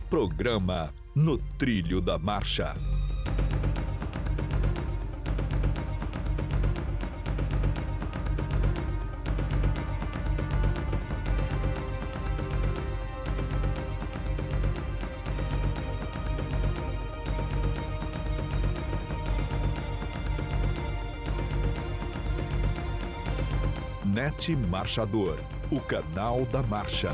Programa No Trilho da Marcha. NET Marchador, o canal da marcha.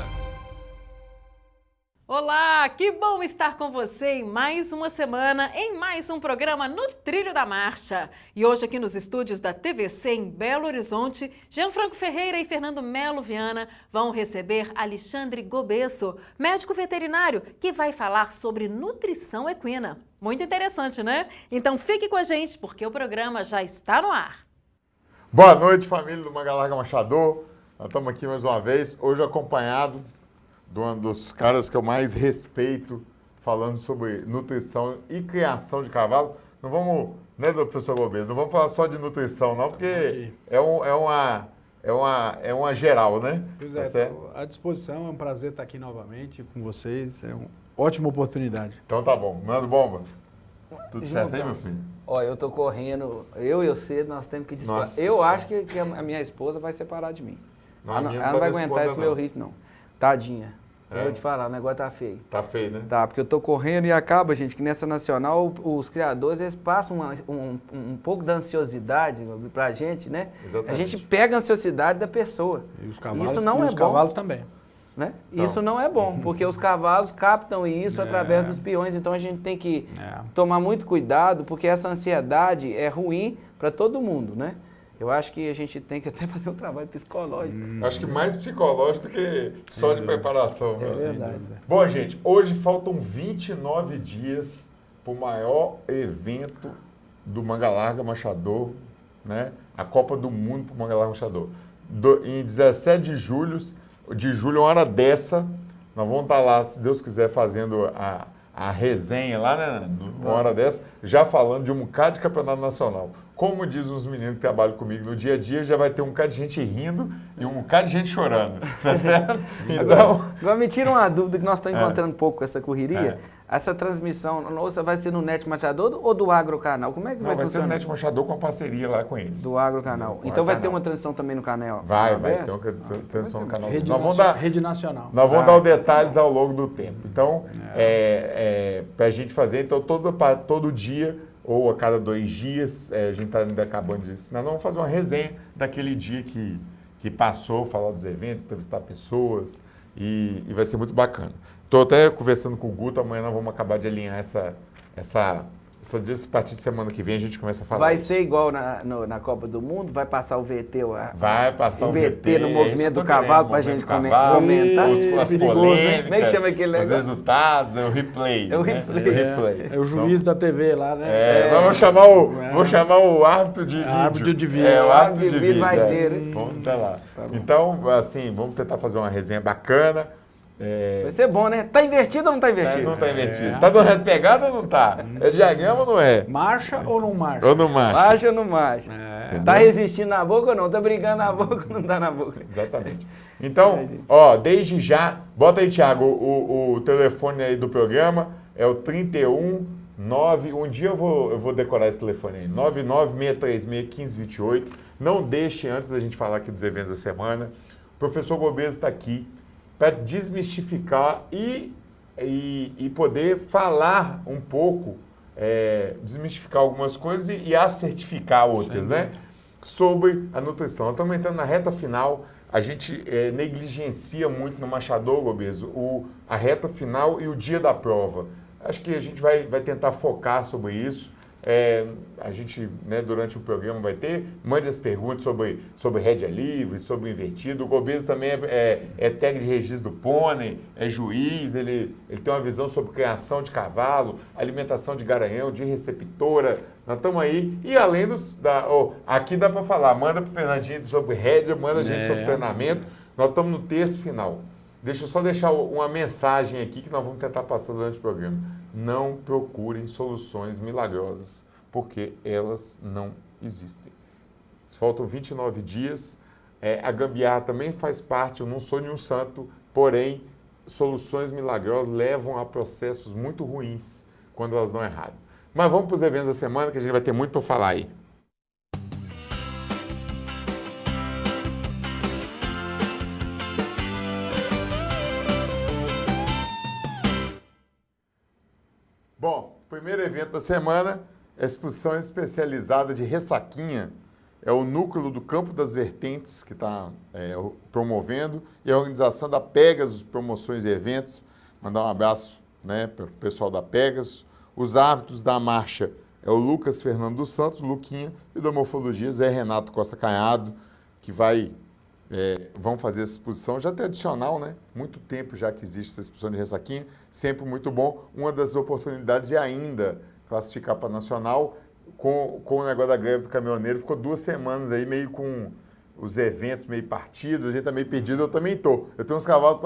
Olá, que bom estar com você em mais uma semana, em mais um programa No Trilho da Marcha. E hoje aqui nos estúdios da TVC em Belo Horizonte, Gianfranco Ferreira e Fernando Melo Viana vão receber Alexandre Gobesso, médico veterinário, que vai falar sobre nutrição equina. Muito interessante, né? Então fique com a gente, porque o programa já está no ar. Boa noite, família do Manga Larga Marchador. Nós estamos aqui mais uma vez, hoje acompanhado de um dos caras que eu mais respeito, falando sobre nutrição e criação de cavalos. Não vamos, né, professor Gobesso, não vamos falar só de nutrição, não, porque é uma geral, né? Pois Tá é, certo? à disposição, é um prazer estar aqui novamente com vocês, é uma ótima oportunidade. Então tá bom, manda bomba. Tudo certo aí, meu filho? Ó, eu tô correndo, eu e você, nós temos que disparar. Nossa. Eu acho que a minha esposa vai separar de mim. Não, a Ela minha não tá vai nesse aguentar ponto, esse não. meu ritmo, não. Tadinha. É? Eu vou te falar, o negócio tá feio. Tá feio, né? Tá, porque eu tô correndo e acaba, gente, que nessa nacional os criadores, eles passam um pouco da ansiosidade pra gente, né? Exatamente. A gente pega a ansiosidade da pessoa. E os cavalos, Isso não é os bom. cavalos também. Né? Então. Isso não é bom, porque os cavalos captam isso através dos peões, então a gente tem que tomar muito cuidado, porque essa ansiedade é ruim para todo mundo, né? Eu acho que a gente tem que até fazer um trabalho psicológico. Acho que mais psicológico do que só de preparação. É né? verdade. Bom, gente, hoje faltam 29 dias para o maior evento do Manga Larga Marchador, né? A Copa do Mundo para o Manga Larga Marchador. Em 17 de julho, uma hora dessa, nós vamos estar lá, se Deus quiser, fazendo a resenha lá, né? Uma hora dessa, já falando de um bocado de campeonato nacional. Como diz os meninos que trabalham comigo no dia a dia, já vai ter um bocado de gente rindo e um bocado de gente chorando, tá certo? Então... Agora me tira uma dúvida que nós estamos encontrando um pouco com essa correria. Essa transmissão nossa vai ser no NET Marchador ou do Agrocanal? Como é que vai vai ser funcionar? no NET Marchador com a parceria lá com eles. Do Agrocanal. Do Então vai ter Agrocanal. uma transmissão também no canal? Vai aberto? ter uma transmissão no canal. Rede, Nós vamos dar... Rede Nacional. Nós vamos dar os detalhes ao longo do tempo. Então, para a gente fazer, então, todo dia ou a cada 2 dias, a gente está ainda acabando de ensinar, nós vamos fazer uma resenha daquele dia que passou, falar dos eventos, entrevistar pessoas, e vai ser muito bacana. Estou até conversando com o Guto, amanhã nós vamos acabar de alinhar a partir de semana que vem a gente começa a falar Vai isso. ser igual na Copa do Mundo? Vai passar o VT? Vai passar o VT no movimento do cavalo para a gente comentar? As polêmicas, Como é que chama aquele os negócio? resultados, é o replay. É o né? replay. É o juiz da TV lá, né? Vou chamar o árbitro de vídeo. Árbitro de vídeo. O árbitro de vídeo. vai ter, hein? Vamos estar lá. Então, assim, vamos tentar fazer uma resenha bacana. Vai ser bom, né? Tá invertido ou não tá invertido? Não está invertido. Tá dando pegada ou não tá? É diagrama ou não é? Marcha ou não marcha? Ou não marcha? Marcha ou não marcha? Tá resistindo na boca ou não? Tá brigando na boca ou não tá na boca? Exatamente. Então, ó, desde já, bota aí, Thiago, o telefone aí do programa é o 319, um dia eu vou decorar esse telefone aí, 996361528. Não deixe, antes da gente falar aqui dos eventos da semana, o professor Gobesso está aqui para desmistificar e poder falar um pouco, desmistificar algumas coisas e assertificar outras, né? Sobre a nutrição. Nós estamos entrando na reta final, a gente negligencia muito no Marchador, Gobesso, a reta final e o dia da prova. Acho que a gente vai tentar focar sobre isso. A gente, né, durante o programa vai mande as perguntas sobre rédea livre, sobre o invertido. O Gobesso também é técnico de registro do pônei, é juiz, ele tem uma visão sobre criação de cavalo, alimentação de garanhão, de receptora. Nós estamos aí. E além aqui dá para falar, manda para o Fernandinho sobre rédea, manda a gente sobre treinamento. Nós estamos no terço final. Deixa eu só deixar uma mensagem aqui que nós vamos tentar passar durante o programa. Não procurem soluções milagrosas, porque elas não existem. Faltam 29 dias. A gambiarra também faz parte, eu não sou nenhum santo, porém, soluções milagrosas levam a processos muito ruins quando elas dão errado. Mas vamos para os eventos da semana, que a gente vai ter muito para falar aí. Bom, o primeiro evento da semana é a exposição especializada de Ressaquinha. É o núcleo do Campo das Vertentes que está promovendo e a organização da Pegasus Promoções e Eventos. Mandar um abraço, né, para o pessoal da Pegasus. Os árbitros da marcha é o Lucas Fernando dos Santos, Luquinha, e da Morfologia Zé Renato Costa Canhado, que vão fazer essa exposição já tradicional, né? Muito tempo já que existe essa exposição de Ressaquinha, sempre muito bom. Uma das oportunidades de ainda classificar para nacional. Com o negócio da greve do caminhoneiro, ficou 2 semanas aí meio com os eventos meio partidos, a gente tá meio perdido, eu também tô. Eu tenho uns cavalos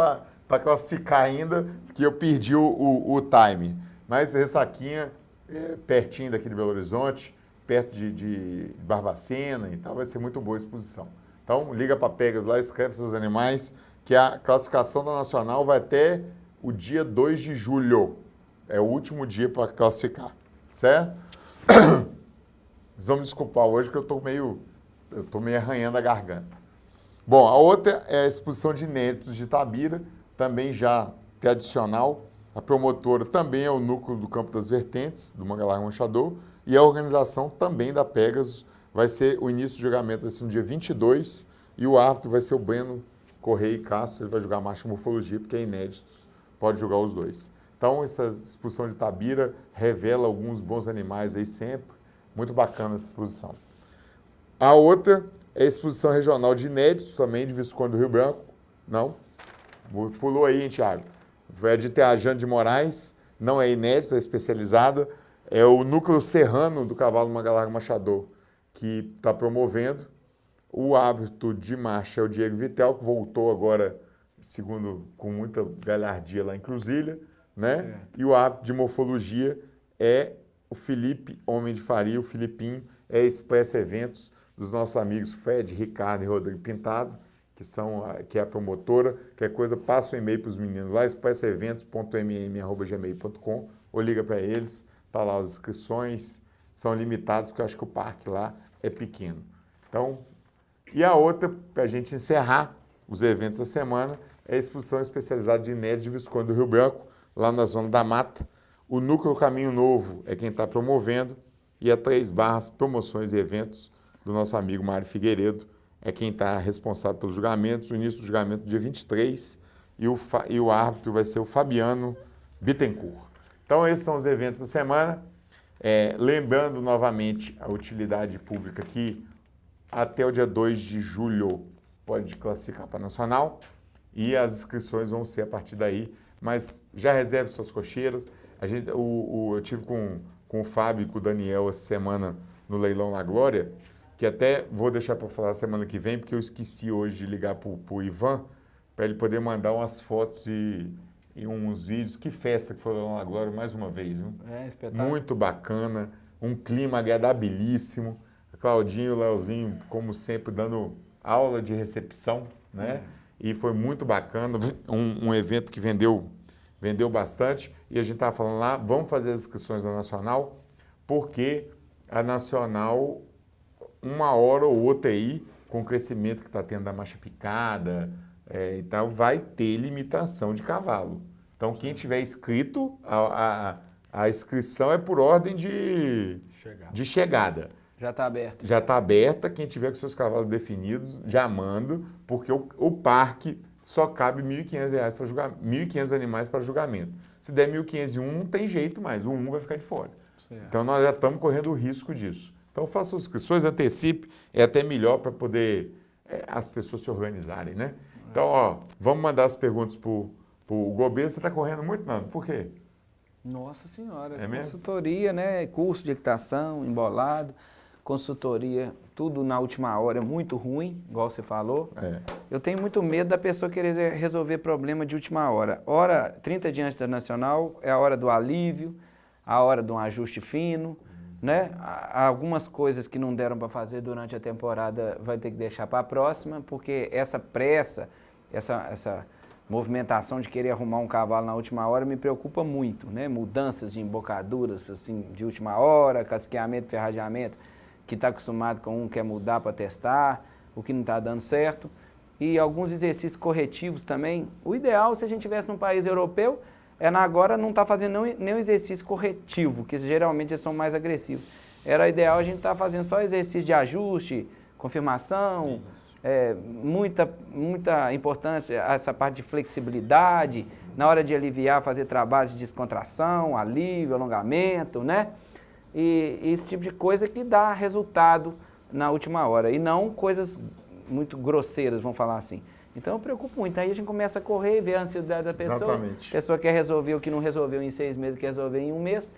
para classificar ainda, que eu perdi o time. Mas Ressaquinha, pertinho daqui de Belo Horizonte, perto de Barbacena e tal, vai ser muito boa a exposição. Então, liga para Pegas lá, escreve seus animais, que a classificação da Nacional vai até o dia 2 de julho. É o último dia para classificar, certo? Vocês vão me desculpar hoje que eu tô meio arranhando a garganta. Bom, a outra é a exposição de inéditos de Itabira, também já tradicional. A promotora também é o núcleo do Campo das Vertentes, do Manga Larga Manchador, e a organização também da Pegasus. Vai ser o início do julgamento, vai ser no dia 22, e o árbitro vai ser o Breno Correia e Castro, ele vai julgar a marcha morfologia, porque é inédito, pode julgar os dois. Então, essa exposição de Itabira revela alguns bons animais aí sempre. Muito bacana essa exposição. A outra é a exposição regional de inéditos, também de Visconde do Rio Branco. Não? Pulou aí, hein, Thiago? É de Teajano de Moraes, não é inédito, é especializada. É o núcleo serrano do cavalo Manga Larga Machador que está promovendo. O árbitro de marcha é o Diego Vitel, que voltou agora, segundo, com muita galhardia lá em Cruzilha, né? E o árbitro de morfologia é o Felipe Homem de Faria, o Filipinho, é Express Eventos dos nossos amigos Fred, Ricardo e Rodrigo Pintado, que é a promotora. Qualquer coisa, passa o e-mail para os meninos lá, expresseventos.mm@gmail.com, ou liga para eles, tá lá as inscrições, são limitadas, porque eu acho que o parque lá é pequeno. Então, e a outra, para a gente encerrar os eventos da semana, é a exposição especializada de inéditos de Visconde do Rio Branco, lá na Zona da Mata. O Núcleo Caminho Novo é quem está promovendo, e a 3 Barras Promoções e Eventos do nosso amigo Mário Figueiredo é quem está responsável pelos julgamentos. O início do julgamento dia 23 e o árbitro vai ser o Fabiano Bittencourt. Então, esses são os eventos da semana. Lembrando novamente a utilidade pública que até o dia 2 de julho pode classificar para nacional e as inscrições vão ser a partir daí, mas já reserve suas cocheiras. Eu tive com o Fábio e com o Daniel essa semana no Leilão La Glória, que até vou deixar para falar semana que vem, porque eu esqueci hoje de ligar para o Ivan, para ele poder mandar umas fotos e uns vídeos. Que festa que foi lá na Glória mais uma vez, viu? Espetáculo. Muito bacana, um clima agradabilíssimo. Claudinho e o Leozinho, como sempre, dando aula de recepção, né? E foi muito bacana, um evento que vendeu bastante. E a gente estava falando lá, vamos fazer as inscrições da Nacional, porque a Nacional, uma hora ou outra aí, com o crescimento que está tendo da marcha picada e tal, vai ter limitação de cavalo. Então, quem tiver inscrito, a inscrição é por ordem de chegada. Já está aberto. Já está aberta. Quem tiver com seus cavalos definidos, já manda, porque o parque só cabe R$ 1.500 para julgar, 1.500 animais para julgamento. Se der 1.501, não tem jeito mais, o 1 vai ficar de fora. Certo. Então, nós já estamos correndo o risco disso. Então, faça as inscrições, antecipe, é até melhor para poder as pessoas se organizarem, né? Então, vamos mandar as perguntas para o Gobê. Você está correndo muito, Nando? Por quê? Nossa Senhora, mesmo? Consultoria, né? Curso de equitação, embolado, consultoria, tudo na última hora é muito ruim, igual você falou. Eu tenho muito medo da pessoa querer resolver problema de última hora. 30 dias antes da Nacional é a hora do alívio, a hora de um ajuste fino, né? Algumas coisas que não deram para fazer durante a temporada vai ter que deixar para a próxima, porque essa pressa, movimentação de querer arrumar um cavalo na última hora me preocupa muito, né? Mudanças de embocaduras assim, de última hora, casqueamento, ferrageamento, que está acostumado com um quer mudar para testar, o que não está dando certo. E alguns exercícios corretivos também. O ideal, se a gente estivesse num país europeu, agora não está fazendo nenhum exercício corretivo, que geralmente eles são mais agressivos. Era ideal a gente estar fazendo só exercício de ajuste, confirmação, muita importância essa parte de flexibilidade, na hora de aliviar, fazer trabalhos de descontração, alívio, alongamento, né? E esse tipo de coisa que dá resultado na última hora, e não coisas muito grosseiras, vamos falar assim. Então eu preocupo muito, aí a gente começa a correr, ver a ansiedade da pessoa, Exatamente. A pessoa quer resolver o que não resolveu em 6 meses, quer resolver em 1 mês,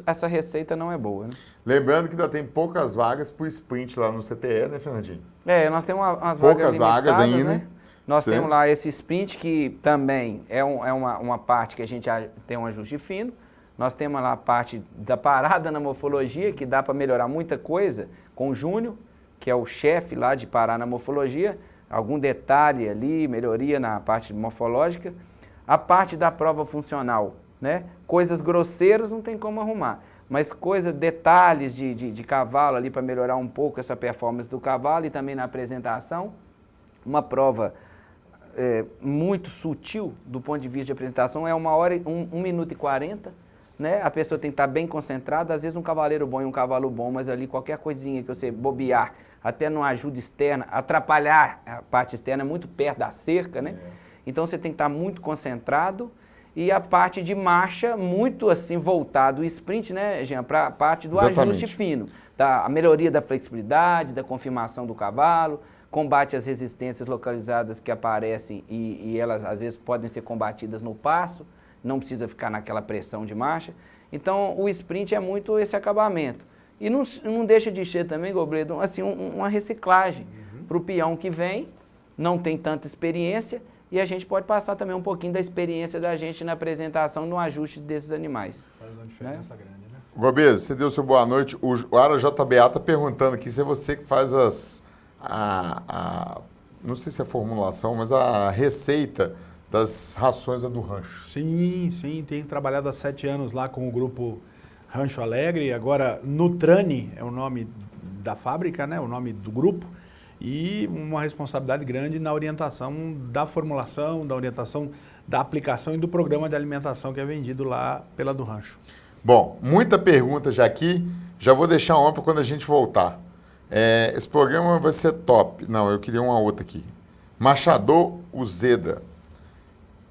essa receita não é boa, né? Lembrando que ainda tem poucas vagas para o sprint lá no CTE, né, Fernandinho? Nós temos umas poucas vagas ainda, né? Nós certo. temos lá esse sprint que também é uma parte que a gente tem um ajuste fino. Nós temos lá a parte da parada na morfologia, que dá para melhorar muita coisa com o Júnior, que é o chefe lá de parar na morfologia, algum detalhe ali, melhoria na parte morfológica. A parte da prova funcional, né? Coisas grosseiras não tem como arrumar, mas detalhes de cavalo ali para melhorar um pouco essa performance do cavalo e também na apresentação. Uma prova muito sutil do ponto de vista de apresentação, 1 minuto e 40, né? A pessoa tem que estar bem concentrada, às vezes um cavaleiro bom e um cavalo bom, mas ali qualquer coisinha que você bobear, até numa ajuda externa, atrapalhar a parte externa muito perto da cerca, né? Então você tem que estar muito concentrado, e a parte de marcha muito assim voltado, o sprint, né, Jean, para a parte do ajuste fino, a melhoria da flexibilidade, da confirmação do cavalo, combate às resistências localizadas que aparecem e elas às vezes podem ser combatidas no passo, não precisa ficar naquela pressão de marcha. Então o sprint é muito esse acabamento. E não deixa de ser também, Gobledo, assim, uma reciclagem para o peão que vem, não tem tanta experiência, e a gente pode passar também um pouquinho da experiência da gente na apresentação, no ajuste desses animais. Faz uma diferença grande, né? Gobeso, você deu seu boa noite. O Ara JBA está perguntando aqui se é você que faz não sei se é formulação, mas a receita das rações do rancho. Sim, tenho trabalhado há 7 anos lá com o grupo Rancho Alegre, agora Nutrani é o nome da fábrica, né? O nome do grupo, e uma responsabilidade grande na orientação da formulação, da orientação da aplicação e do programa de alimentação que é vendido lá pela do rancho. Bom, muita pergunta já aqui, já vou deixar uma para quando a gente voltar. Esse programa vai ser top. Não, eu queria uma outra aqui. Machador Uzeda.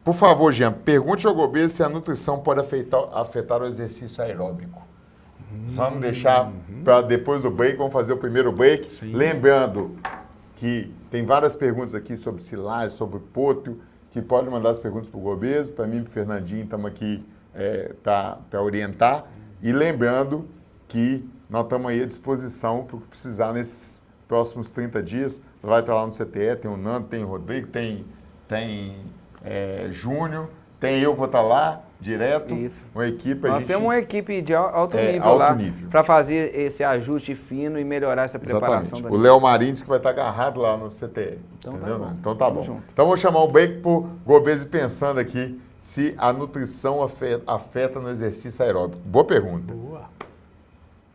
Por favor, Jean, pergunte ao Gobeso se a nutrição pode afetar o exercício aeróbico. Vamos deixar para depois do break, vamos fazer o primeiro break. Sim. Lembrando que tem várias perguntas aqui sobre silagem, sobre potro, que pode mandar as perguntas para o Gobeso, para mim e para o Fernandinho, estamos aqui para orientar. E lembrando que nós estamos aí à disposição para o que precisar nesses próximos 30 dias. Vai estar lá no CTE, tem o Nando, tem o Rodrigo, tem Júnior, tem eu que vou estar lá direto. Isso. Uma equipe. Nós temos uma equipe de alto nível lá para fazer esse ajuste fino e melhorar essa preparação. Exatamente. O Léo Marins que vai estar agarrado lá no CTE. Então entendeu? Tá bom. Então tá bom. Então vou chamar o break para o Gobeso pensando aqui se a nutrição afeta no exercício aeróbico. Boa pergunta. Boa.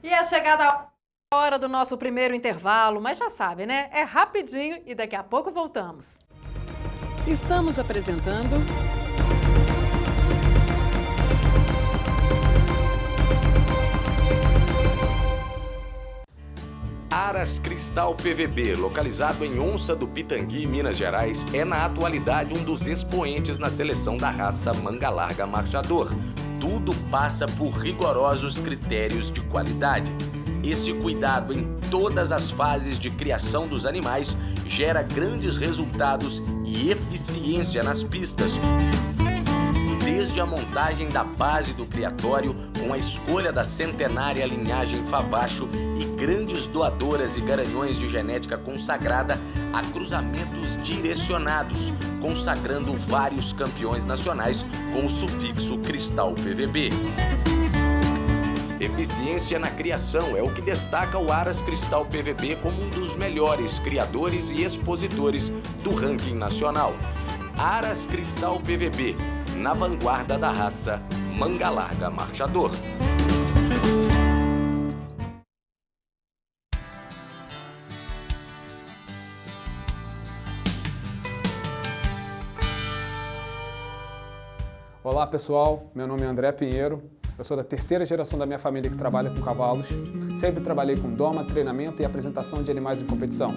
E é chegada a hora do nosso primeiro intervalo, mas já sabe, né? É rapidinho e daqui a pouco voltamos. Estamos apresentando... Aras Cristal PVB, localizado em Onça do Pitangui, Minas Gerais, é na atualidade um dos expoentes na seleção da raça manga larga marchador. Tudo passa por rigorosos critérios de qualidade. Esse cuidado em todas as fases de criação dos animais gera grandes resultados e eficiência nas pistas. Desde a montagem da base do criatório, com a escolha da centenária linhagem Favacho e grandes doadoras e garanhões de genética consagrada, a cruzamentos direcionados, consagrando vários campeões nacionais com o sufixo Cristal PVB. Eficiência na criação é o que destaca o Aras Cristal PVB como um dos melhores criadores e expositores do ranking nacional. Aras Cristal PVB, na vanguarda da raça Manga Larga Marchador. Olá pessoal, meu nome é André Pinheiro, eu sou da terceira geração da minha família que trabalha com cavalos. Sempre trabalhei com doma, treinamento e apresentação de animais em competição.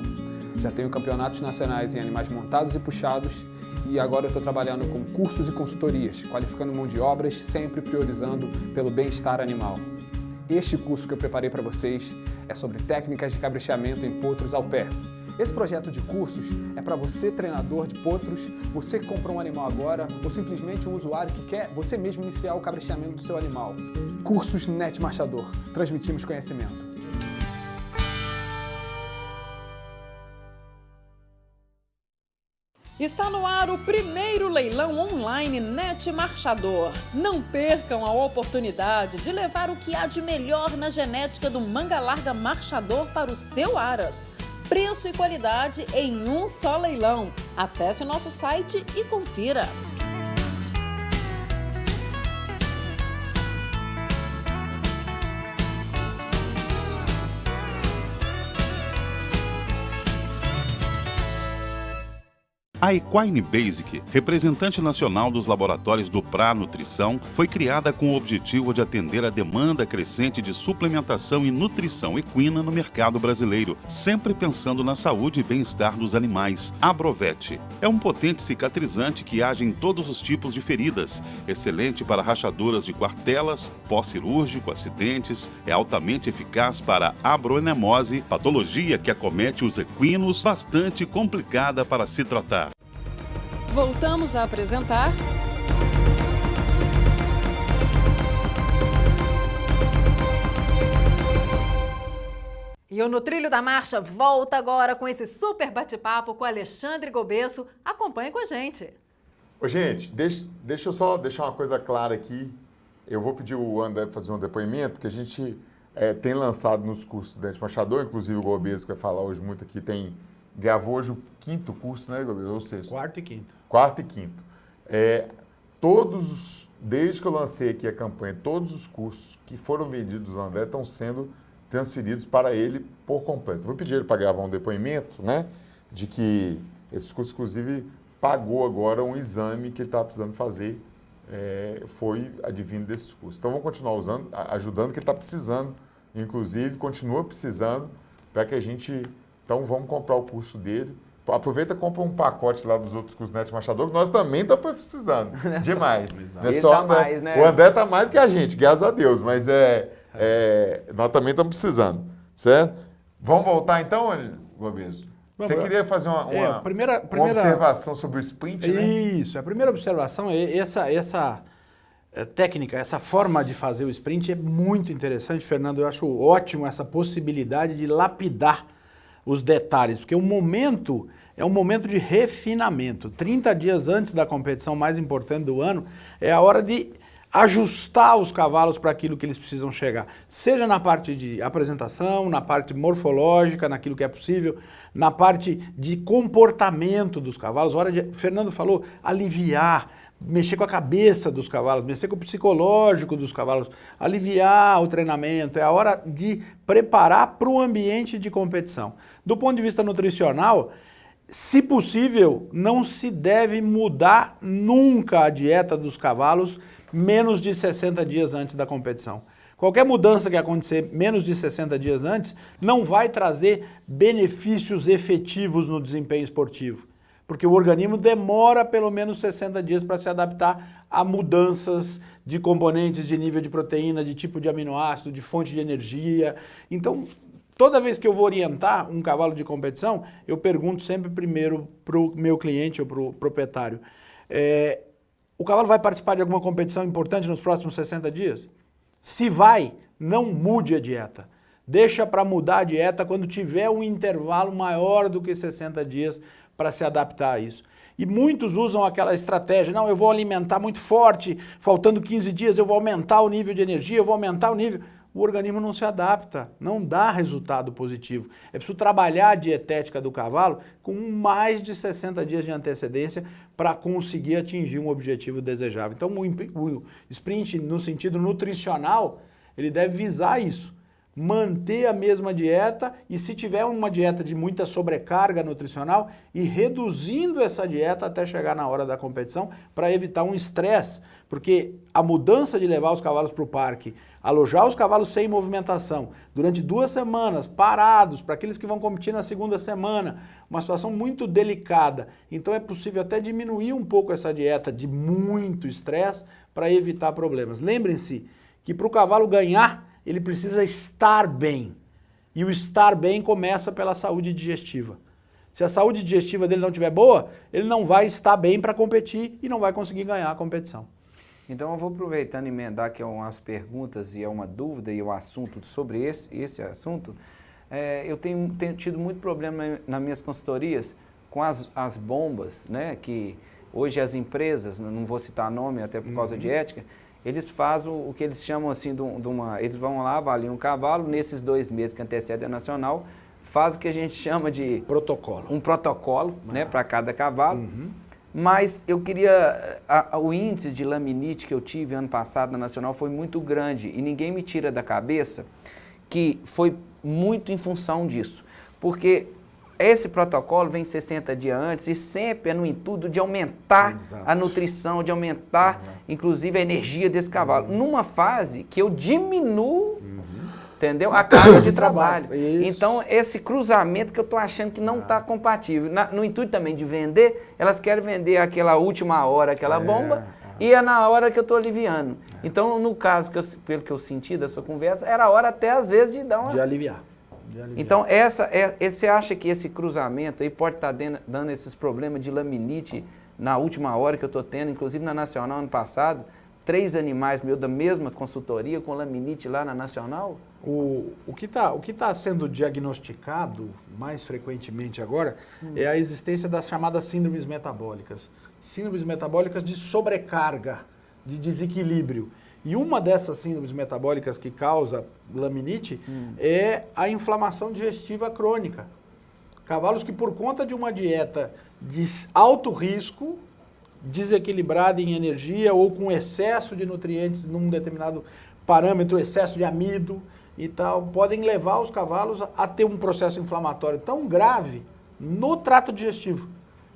Já tenho campeonatos nacionais em animais montados e puxados e agora eu estou trabalhando com cursos e consultorias, qualificando mão de obras, sempre priorizando pelo bem-estar animal. Este curso que eu preparei para vocês é sobre técnicas de cabrichamento em potros ao pé. Esse projeto de cursos é para você, treinador de potros, você que comprou um animal agora ou simplesmente um usuário que quer você mesmo iniciar o cabrichamento do seu animal. Cursos Net Marchador. Transmitimos conhecimento. Está no ar o primeiro leilão online Net Marchador. Não percam a oportunidade de levar o que há de melhor na genética do Manga Larga Marchador para o seu Aras. Preço e qualidade em um só leilão. Acesse nosso site e confira. A Equine Basic, representante nacional dos laboratórios do Pra Nutrição, foi criada com o objetivo de atender a demanda crescente de suplementação e nutrição equina no mercado brasileiro, sempre pensando na saúde e bem-estar dos animais. Aprovet é um potente cicatrizante que age em todos os tipos de feridas, excelente para rachaduras de quartelas, pós-cirúrgico, acidentes, é altamente eficaz para abroenemose, patologia que acomete os equinos, bastante complicada para se tratar. Voltamos a apresentar... E o No Trilho da Marcha volta agora com esse super bate-papo com Alexandre Gobesso. Acompanhe com a gente. Ô, gente, deixa eu só deixar uma coisa clara aqui. Eu vou pedir o André para fazer um depoimento, porque a gente tem lançado nos cursos do Net Marchador, inclusive o Gobesso, que vai falar hoje muito aqui, gravou hoje o 5º curso, né, Gobesso? Ou seja, 4º e 5º. 4º e 5º. Desde que eu lancei aqui a campanha, todos os cursos que foram vendidos do André estão sendo transferidos para ele por completo. Vou pedir ele para gravar um depoimento, né, de que esse curso, inclusive, pagou agora um exame que ele estava precisando fazer, foi advindo desse curso. Então, vamos continuar ajudando, que ele está precisando, inclusive, continua precisando, para que a gente... Então, vamos comprar o curso dele. Aproveita e compra um pacote lá dos outros cursos Net Marchador, que nós também estamos precisando demais. Não é só tá mais, né? O André está mais do que a gente, graças a Deus, mas nós também estamos precisando, certo? Vamos voltar então, Gobesso? Você queria fazer uma observação sobre o sprint, né? Isso, a primeira observação é essa técnica, essa forma de fazer o sprint é muito interessante, Fernando. Eu acho ótimo essa possibilidade de lapidar os detalhes, porque o momento é um momento de refinamento. 30 dias antes da competição mais importante do ano, é a hora de ajustar os cavalos para aquilo que eles precisam chegar. Seja na parte de apresentação, na parte morfológica, naquilo que é possível, na parte de comportamento dos cavalos. Fernando falou, aliviar, mexer com a cabeça dos cavalos, mexer com o psicológico dos cavalos, aliviar o treinamento, é a hora de preparar para o ambiente de competição. Do ponto de vista nutricional, se possível, não se deve mudar nunca a dieta dos cavalos menos de 60 dias antes da competição. Qualquer mudança que acontecer menos de 60 dias antes não vai trazer benefícios efetivos no desempenho esportivo, porque o organismo demora pelo menos 60 dias para se adaptar a mudanças de componentes, de nível de proteína, de tipo de aminoácido, de fonte de energia. Então, toda vez que eu vou orientar um cavalo de competição, eu pergunto sempre primeiro para o meu cliente ou para o proprietário, o cavalo vai participar de alguma competição importante nos próximos 60 dias? Se vai, não mude a dieta. Deixa para mudar a dieta quando tiver um intervalo maior do que 60 dias para se adaptar a isso. E muitos usam aquela estratégia, não, eu vou alimentar muito forte, faltando 15 dias eu vou aumentar o nível de energia, eu vou aumentar o nível... O organismo não se adapta, não dá resultado positivo. É preciso trabalhar a dietética do cavalo com mais de 60 dias de antecedência para conseguir atingir um objetivo desejável. Então, o sprint, no sentido nutricional, ele deve visar isso. Manter a mesma dieta e, se tiver uma dieta de muita sobrecarga nutricional, ir reduzindo essa dieta até chegar na hora da competição para evitar um estresse, porque a mudança de levar os cavalos para o parque, alojar os cavalos sem movimentação, durante 2 semanas, parados, para aqueles que vão competir na segunda semana, uma situação muito delicada. Então é possível até diminuir um pouco essa dieta de muito estresse para evitar problemas. Lembrem-se que para o cavalo ganhar, ele precisa estar bem. E o estar bem começa pela saúde digestiva. Se a saúde digestiva dele não estiver boa, ele não vai estar bem para competir e não vai conseguir ganhar a competição. Então eu vou aproveitando e emendar aqui umas perguntas e uma dúvida e um assunto sobre esse assunto. Eu tenho tido muito problema nas minhas consultorias com as bombas, né? Que hoje as empresas, não vou citar nome até por causa de ética, eles fazem o que eles chamam assim eles vão lá, avaliam um cavalo, nesses 2 meses que antecedem a nacional, faz o que a gente chama de... Protocolo. Um protocolo, né, para cada cavalo. Mas eu queria... o índice de laminite que eu tive ano passado na nacional foi muito grande e ninguém me tira da cabeça que foi muito em função disso. Porque esse protocolo vem 60 dias antes e sempre é no intuito de aumentar a nutrição, de aumentar, inclusive, a energia desse cavalo. Numa fase que eu diminuo, entendeu? A carga de trabalho. Então, esse cruzamento que eu estou achando que não está compatível. No intuito também de vender, elas querem vender aquela última hora, aquela bomba, e é na hora que eu estou aliviando. Então, no caso, pelo que eu senti da sua conversa, era a hora até, às vezes, de dar uma... De aliviar. Então, você acha que esse cruzamento aí pode estar dando esses problemas de laminite na última hora que eu estou tendo, inclusive na Nacional ano passado, 3 animais meus da mesma consultoria com laminite lá na Nacional? O que tá sendo diagnosticado mais frequentemente agora é a existência das chamadas síndromes metabólicas. Síndromes metabólicas de sobrecarga, de desequilíbrio. E uma dessas síndromes metabólicas que causa laminite é a inflamação digestiva crônica. Cavalos que, por conta de uma dieta de alto risco, desequilibrada em energia ou com excesso de nutrientes num determinado parâmetro, excesso de amido e tal, podem levar os cavalos a ter um processo inflamatório tão grave no trato digestivo.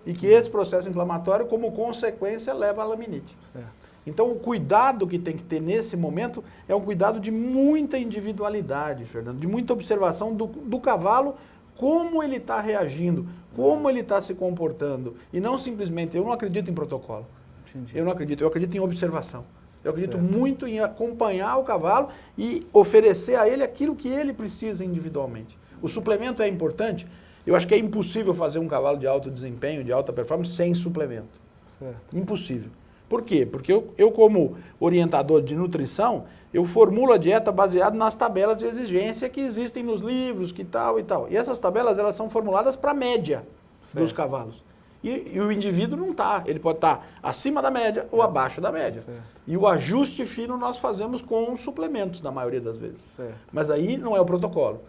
E que esse processo inflamatório, como consequência, leva à laminite. Certo. Então, o cuidado que tem que ter nesse momento é um cuidado de muita individualidade, Fernando, de muita observação do cavalo, como ele está reagindo, como ele está se comportando. E não simplesmente, eu não acredito em protocolo. Entendi. Eu não acredito, eu acredito em observação. Eu acredito muito em acompanhar o cavalo e oferecer a ele aquilo que ele precisa individualmente. O suplemento é importante. Eu acho que é impossível fazer um cavalo de alto desempenho, de alta performance, sem suplemento. Certo. Impossível. Por quê? Porque eu como orientador de nutrição, eu formulo a dieta baseada nas tabelas de exigência que existem nos livros, que tal e tal. E essas tabelas, elas são formuladas para a média dos cavalos. E o indivíduo não está. Ele pode estar acima da média ou abaixo da média. Certo. E o ajuste fino nós fazemos com os suplementos, na maioria das vezes. Certo. Mas aí não é o protocolo.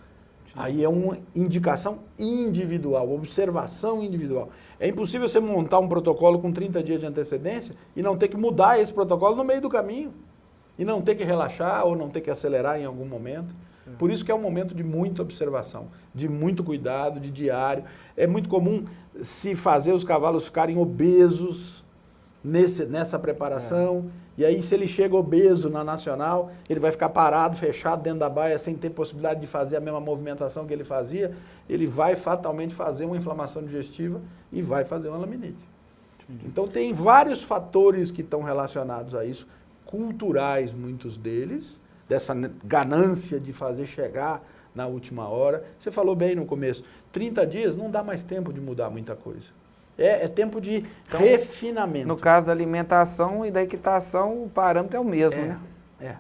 Aí é uma indicação individual, observação individual. É impossível você montar um protocolo com 30 dias de antecedência e não ter que mudar esse protocolo no meio do caminho. E não ter que relaxar ou não ter que acelerar em algum momento. Por isso que é um momento de muita observação, de muito cuidado, de diário. É muito comum se fazer os cavalos ficarem obesos nessa preparação. E aí, se ele chega obeso na nacional, ele vai ficar parado, fechado dentro da baia, sem ter possibilidade de fazer a mesma movimentação que ele fazia, ele vai fatalmente fazer uma inflamação digestiva e vai fazer uma laminite. Entendi. Então, tem vários fatores que estão relacionados a isso, culturais, muitos deles, dessa ganância de fazer chegar na última hora. Você falou bem no começo, 30 dias não dá mais tempo de mudar muita coisa. É tempo de refinamento. No caso da alimentação e da equitação, o parâmetro é o mesmo, né?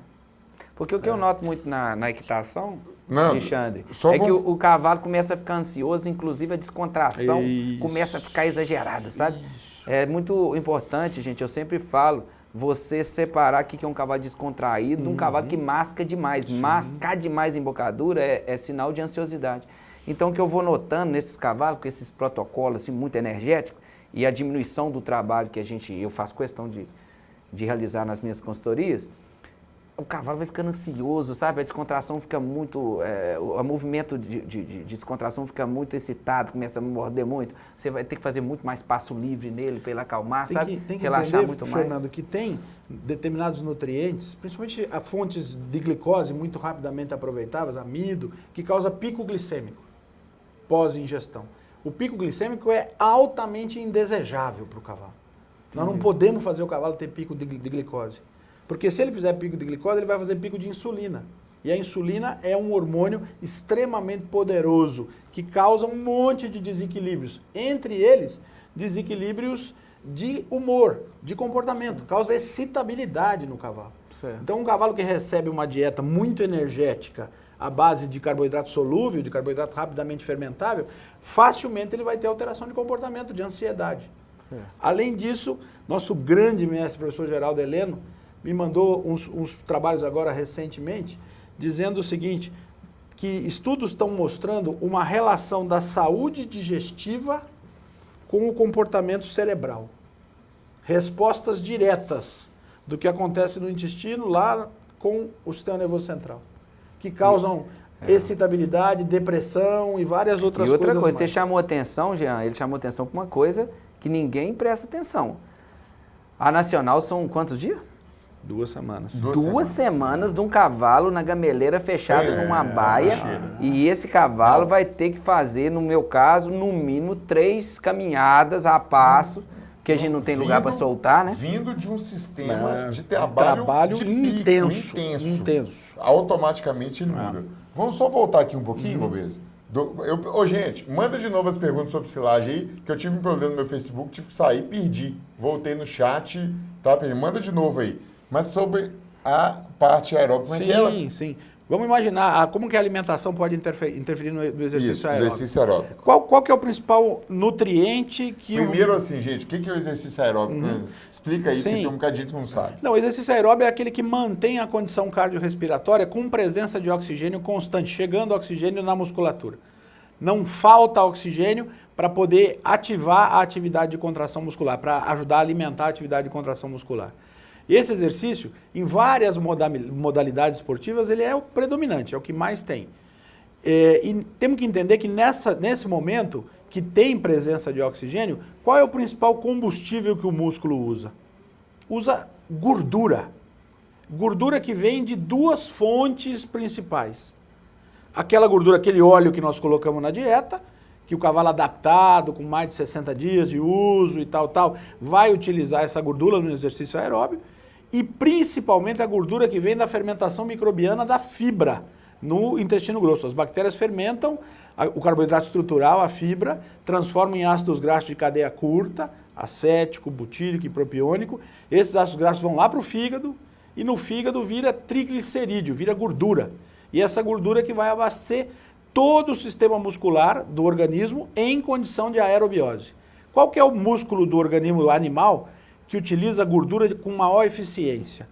Porque o que eu noto muito na equitação, Alexandre, é que o cavalo começa a ficar ansioso, inclusive a descontração começa a ficar exagerada, sabe? É muito importante, gente, eu sempre falo, você separar o que é um cavalo descontraído de um cavalo que masca demais. Mascar demais em embocadura é sinal de ansiosidade. Então, o que eu vou notando nesses cavalos, com esses protocolos assim, muito energéticos, e a diminuição do trabalho que eu faço questão de realizar nas minhas consultorias, o cavalo vai ficando ansioso, sabe? A descontração fica muito, o movimento de descontração fica muito excitado, começa a morder muito. Você vai ter que fazer muito mais passo livre nele para ele acalmar, sabe? Tem que relaxar entender, muito mais. Fernando, que tem determinados nutrientes, principalmente a fontes de glicose muito rapidamente aproveitáveis, amido, que causa pico glicêmico pós-ingestão. O pico glicêmico é altamente indesejável para o cavalo. Nós não podemos fazer o cavalo ter pico de glicose. Porque se ele fizer pico de glicose, ele vai fazer pico de insulina. E a insulina é um hormônio extremamente poderoso, que causa um monte de desequilíbrios. Entre eles, desequilíbrios de humor, de comportamento. Causa excitabilidade no cavalo. Certo. Então, um cavalo que recebe uma dieta muito energética, à base de carboidrato solúvel, de carboidrato rapidamente fermentável, facilmente ele vai ter alteração de comportamento, de ansiedade. Além disso, nosso grande mestre, professor Geraldo Heleno, me mandou uns trabalhos agora recentemente, dizendo o seguinte, que estudos estão mostrando uma relação da saúde digestiva com o comportamento cerebral. Respostas diretas do que acontece no intestino lá com o sistema nervoso central, que causam excitabilidade, depressão e várias outras coisas. E outra coisa, mais. você chamou atenção, Jean, ele chamou atenção para uma coisa que ninguém presta atenção. A Nacional são quantos dias? 2 semanas. Duas semanas de um cavalo na gameleira fechado numa baia, e esse cavalo vai ter que fazer, no meu caso, no mínimo 3 caminhadas a passo, que a gente não tem lugar para soltar, né? Vindo de um sistema de trabalho de pico, intenso. Automaticamente ele muda. Vamos só voltar aqui um pouquinho, Robeza? Gente, manda de novo as perguntas sobre silagem aí, que eu tive um problema no meu Facebook, tive que sair, perdi. Voltei no chat, tá? Manda de novo aí. Mas sobre a parte aeróbica, como é que ela... Sim. Vamos imaginar como que a alimentação pode interferir no exercício aeróbico. Exercício aeróbico. Qual que é o principal nutriente que... Primeiro assim, gente, o que é o exercício aeróbico? Explica aí, porque tem um bocadinho que não sabe. Não, o exercício aeróbico é aquele que mantém a condição cardiorrespiratória com presença de oxigênio constante, chegando oxigênio na musculatura. Não falta oxigênio para poder ativar a atividade de contração muscular, para ajudar a alimentar a atividade de contração muscular. E esse exercício, em várias modalidades esportivas, ele é o predominante, é o que mais tem. E temos que entender que nesse momento, que tem presença de oxigênio, qual é o principal combustível que o músculo usa? Usa gordura. Gordura que vem de 2 fontes principais. Aquela gordura, aquele óleo que nós colocamos na dieta, que o cavalo adaptado, com mais de 60 dias de uso e tal, vai utilizar essa gordura no exercício aeróbio, e principalmente a gordura que vem da fermentação microbiana da fibra no intestino grosso. As bactérias fermentam o carboidrato estrutural, a fibra, transformam em ácidos graxos de cadeia curta, acético, butírico e propiônico. Esses ácidos graxos vão lá para o fígado, e no fígado vira triglicerídeo, vira gordura. E essa gordura que vai abastecer todo o sistema muscular do organismo em condição de aerobiose. Qual que é o músculo do organismo animal que utiliza gordura com maior eficiência?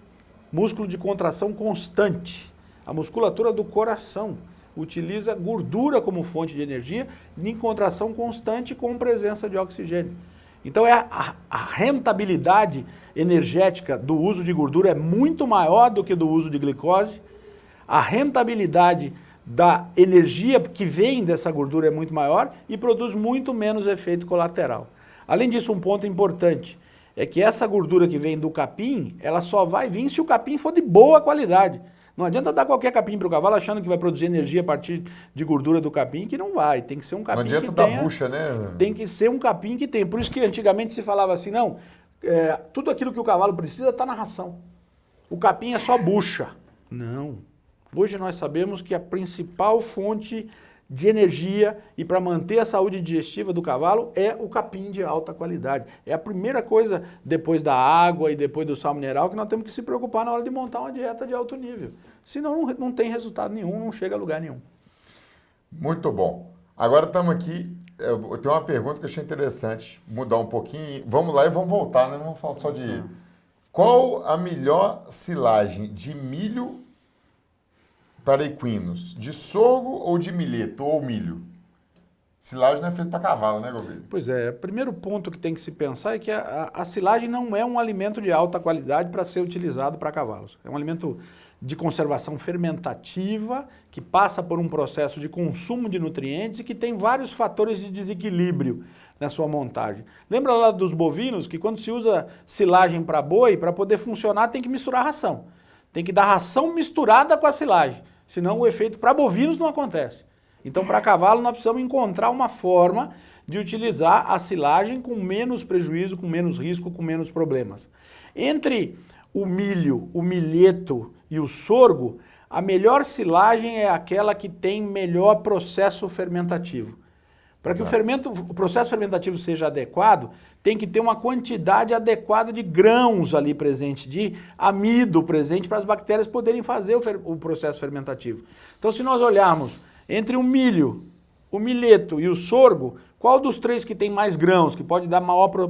Músculo de contração constante. A musculatura do coração utiliza gordura como fonte de energia em contração constante com presença de oxigênio. Então a rentabilidade energética do uso de gordura é muito maior do que do uso de glicose. A rentabilidade da energia que vem dessa gordura é muito maior e produz muito menos efeito colateral. Além disso, um ponto importante é que essa gordura que vem do capim, ela só vai vir se o capim for de boa qualidade. Não adianta dar qualquer capim para o cavalo achando que vai produzir energia a partir de gordura do capim, que não vai. Tem que ser um capim que tenha... Não adianta dar bucha, né? Tem que ser um capim que tenha. Por isso que antigamente se falava assim, não, tudo aquilo que o cavalo precisa está na ração. O capim é só bucha. Não. Hoje nós sabemos que a principal fonte de energia e para manter a saúde digestiva do cavalo é o capim de alta qualidade. É a primeira coisa, depois da água e depois do sal mineral, que nós temos que se preocupar na hora de montar uma dieta de alto nível. Senão não tem resultado nenhum, não chega a lugar nenhum. Muito bom. Agora estamos aqui, eu tenho uma pergunta que eu achei interessante, mudar um pouquinho. Vamos lá e vamos voltar, né? Não vamos falar só de... Qual a melhor silagem de milho para equinos? De sorgo ou de milheto ou milho? Silagem não é feito para cavalo, né, Gobez? Pois é, o primeiro ponto que tem que se pensar é que a silagem não é um alimento de alta qualidade para ser utilizado para cavalos. É um alimento de conservação fermentativa, que passa por um processo de consumo de nutrientes e que tem vários fatores de desequilíbrio na sua montagem. Lembra lá dos bovinos que quando se usa silagem para boi, para poder funcionar tem que misturar ração. Tem que dar ração misturada com a silagem, senão o efeito para bovinos não acontece. Então, para cavalo, nós precisamos encontrar uma forma de utilizar a silagem com menos prejuízo, com menos risco, com menos problemas. Entre o milho, o milheto e o sorgo, a melhor silagem é aquela que tem melhor processo fermentativo. Para que o processo fermentativo seja adequado, tem que ter uma quantidade adequada de grãos ali presente, de amido presente, para as bactérias poderem fazer o processo fermentativo. Então, se nós olharmos entre o milho, o milheto e o sorgo, qual dos três que tem mais grãos, que pode dar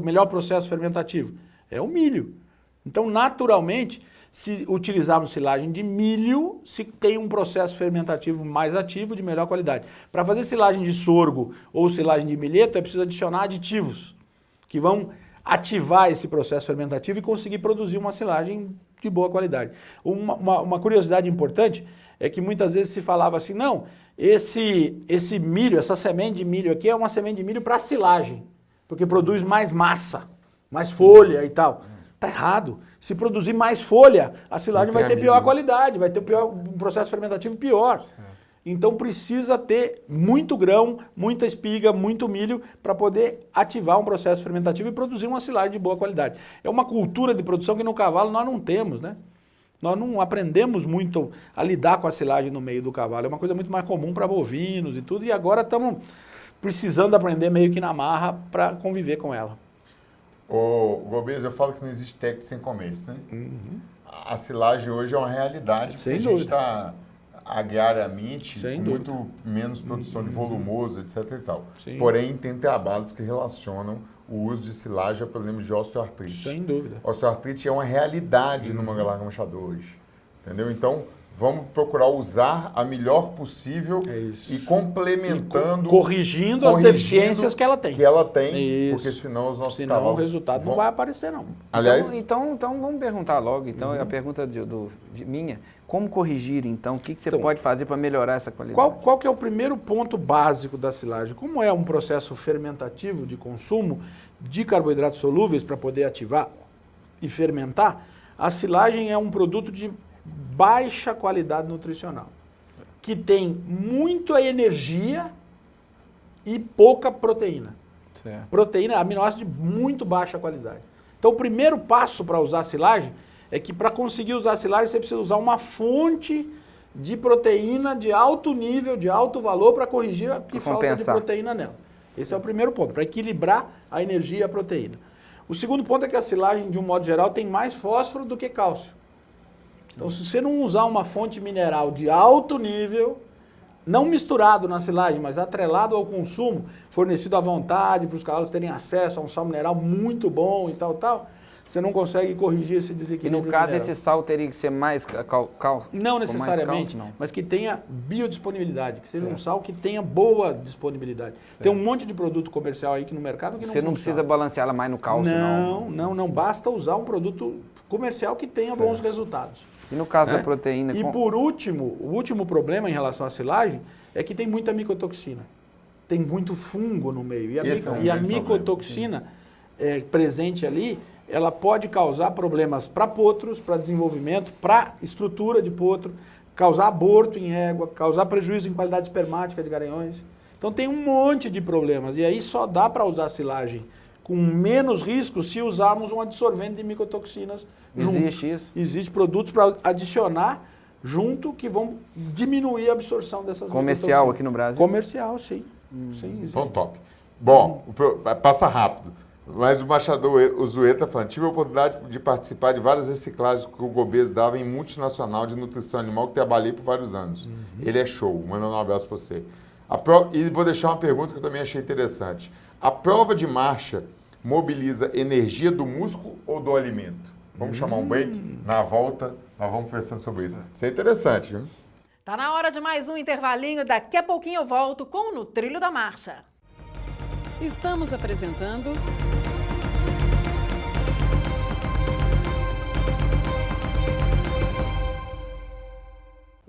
melhor processo fermentativo? É o milho. Então, naturalmente, se utilizarmos silagem de milho, se tem um processo fermentativo mais ativo, de melhor qualidade. Para fazer silagem de sorgo ou silagem de milheto, é preciso adicionar aditivos, que vão ativar esse processo fermentativo e conseguir produzir uma silagem de boa qualidade. Uma curiosidade importante é que muitas vezes se falava assim, não, esse milho, essa semente de milho aqui é uma semente de milho para silagem, porque produz mais massa, mais folha e tal. Está errado. Se produzir mais folha, a silagem vai ter pior qualidade, vai ter um processo fermentativo pior. Então precisa ter muito grão, muita espiga, muito milho para poder ativar um processo fermentativo e produzir uma silagem de boa qualidade. É uma cultura de produção que no cavalo nós não temos, né? Nós não aprendemos muito a lidar com a silagem no meio do cavalo. É uma coisa muito mais comum para bovinos e tudo, e agora estamos precisando aprender meio que na marra para conviver com ela. Ô, Gobez, eu falo que não existe técnica sem começo, né? Uhum. A silagem hoje é uma realidade, Sem porque dúvida. a gente está agrariamente Sem com dúvida. muito menos produção de volumoso, etc. e tal. Sim. Porém, tem trabalhos que relacionam o uso de silagem a problemas de osteoartrite. Sem dúvida. Osteoartrite é uma realidade no manga larga machador hoje, entendeu? Então, vamos procurar usar a melhor possível e complementando... Corrigindo as deficiências que ela tem. Isso. Porque senão os nossos Senão cavalos... o resultado não vai aparecer, não. Aliás... Então vamos perguntar logo, então, a pergunta minha, como corrigir, então? O que você pode fazer para melhorar essa qualidade? Qual que é o primeiro ponto básico da silagem? Como é um processo fermentativo de consumo de carboidratos solúveis para poder ativar e fermentar, a silagem é um produto de baixa qualidade nutricional, que tem muita energia e pouca proteína. Certo. Proteína, aminoácido de muito baixa qualidade. Então, o primeiro passo para usar silagem é que para conseguir usar silagem você precisa usar uma fonte de proteína de alto nível, de alto valor para corrigir a que falta de proteína nela. Esse é o primeiro ponto, para equilibrar a energia e a proteína. O segundo ponto é que a silagem, de um modo geral, tem mais fósforo do que cálcio. Então, se você não usar uma fonte mineral de alto nível, não misturado na silagem, mas atrelado ao consumo, fornecido à vontade, para os cavalos terem acesso a um sal mineral muito bom e tal, você não consegue corrigir esse desequilíbrio. E no caso, mineral. esse sal teria que ser mais Não necessariamente, mais cálcio, não. mas que tenha biodisponibilidade, que seja um sal que tenha boa disponibilidade. Tem um monte de produto comercial aí que no mercado que não Você não precisa balanceá-la mais no cálcio, não. Não basta usar um produto comercial que tenha bons resultados. E no caso da proteína? E por último, o último problema em relação à silagem é que tem muita micotoxina. Tem muito fungo no meio. E a micotoxina presente ali, ela pode causar problemas para potros, para desenvolvimento, para estrutura de potro, causar aborto em égua, causar prejuízo em qualidade espermática de garanhões. Então tem um monte de problemas. E aí só dá para usar silagem com menos risco se usarmos um adsorvente de micotoxinas junto. Existe isso? Existe produtos para adicionar junto que vão diminuir a absorção dessas comercial aqui no Brasil? Comercial, sim. Sim, então, top. Bom, passa rápido. Mas o machador, o Zuê está falando, tive a oportunidade de participar de várias reciclagens que o Gobez dava em multinacional de nutrição animal que trabalhei por vários anos. Ele é show, mandando um abraço para você. E vou deixar uma pergunta que eu também achei interessante. A prova de marcha mobiliza energia do músculo ou do alimento? Vamos chamar um break? Na volta, nós vamos conversando sobre isso. Isso é interessante, viu? Tá na hora de mais um intervalinho. Daqui a pouquinho eu volto com o No Trilho da Marcha. Estamos apresentando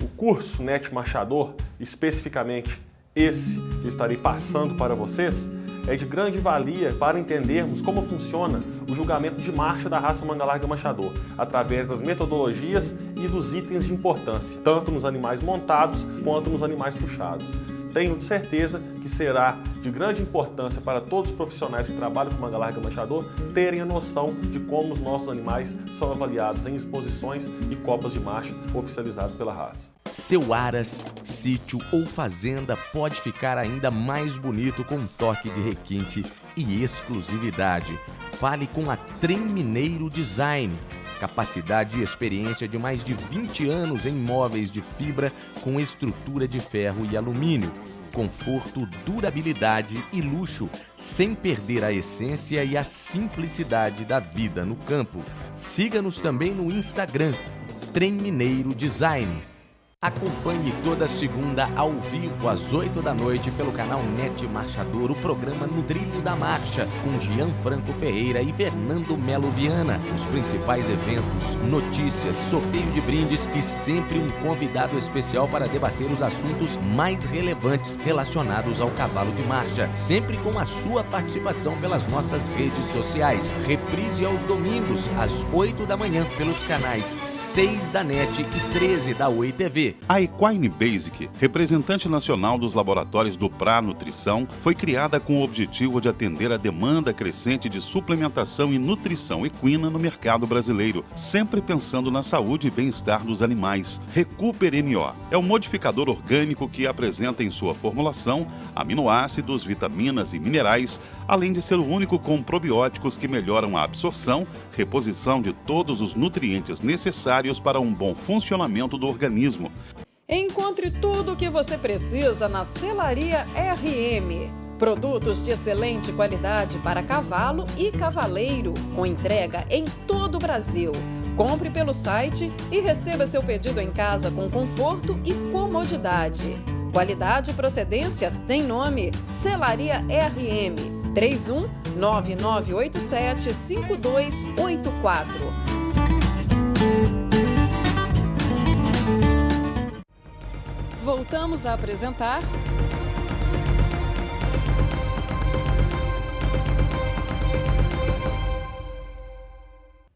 O curso NET Marchador, especificamente esse que estarei passando para vocês, é de grande valia para entendermos como funciona o julgamento de marcha da raça manga larga marchador, através das metodologias e dos itens de importância, tanto nos animais montados quanto nos animais puxados. Tenho certeza que será de grande importância para todos os profissionais que trabalham com manga larga marchador terem a noção de como os nossos animais são avaliados em exposições e copas de marcha oficializados pela raça. Seu aras, sítio ou fazenda pode ficar ainda mais bonito com um toque de requinte e exclusividade. Fale com a Trem Mineiro Design. Capacidade e experiência de mais de 20 anos em móveis de fibra com estrutura de ferro e alumínio. Conforto, durabilidade e luxo, sem perder a essência e a simplicidade da vida no campo. Siga-nos também no Instagram, Trem Mineiro Design. Acompanhe toda segunda ao vivo às 8 da noite pelo canal NET Marchador o programa No Trilho da Marcha com Gianfranco Ferreira e Fernando Melo Viana. Os principais eventos, notícias, sorteio de brindes e sempre um convidado especial para debater os assuntos mais relevantes relacionados ao cavalo de marcha, sempre com a sua participação pelas nossas redes sociais. Reprise aos domingos às 8 da manhã pelos canais 6 da NET e 13 da Oi TV. A Equine Basic, representante nacional dos laboratórios do Pra Nutrição, foi criada com o objetivo de atender a demanda crescente de suplementação e nutrição equina no mercado brasileiro, sempre pensando na saúde e bem-estar dos animais. Recuper MO é um modificador orgânico que apresenta em sua formulação aminoácidos, vitaminas e minerais, além de ser o único com probióticos que melhoram a absorção, reposição de todos os nutrientes necessários para um bom funcionamento do organismo. Encontre tudo o que você precisa na Selaria RM. Produtos de excelente qualidade para cavalo e cavaleiro, com entrega em todo o Brasil. Compre pelo site e receba seu pedido em casa com conforto e comodidade. Qualidade e procedência tem nome: Selaria RM. 31 9987 5284. Voltamos a apresentar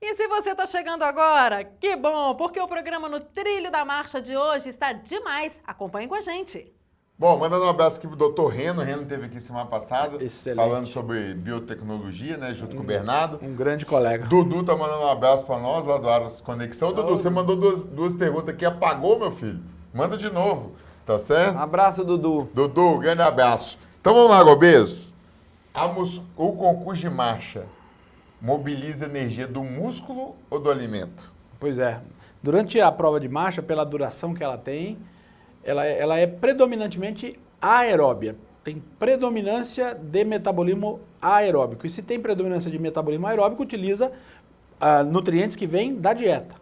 E se você está chegando agora, que bom, porque o programa No Trilho da Marcha de hoje está demais. Acompanhe com a gente. Bom, mandando um abraço aqui pro Dr. Reno. O Reno esteve aqui semana passada, Excelente. falando sobre biotecnologia, né, junto com o Bernardo. Um grande colega. Dudu tá mandando um abraço para nós, lá do Aras Conexão. Dudu, você mandou duas perguntas aqui, apagou, meu filho? Manda de novo, tá certo? Um abraço, Dudu. Dudu, grande abraço. Então vamos lá, Gobeso. O concurso de marcha mobiliza energia do músculo ou do alimento? Pois é. Durante a prova de marcha, pela duração que ela tem, ela é predominantemente aeróbia. Tem predominância de metabolismo aeróbico. E se tem predominância de metabolismo aeróbico, utiliza nutrientes que vêm da dieta.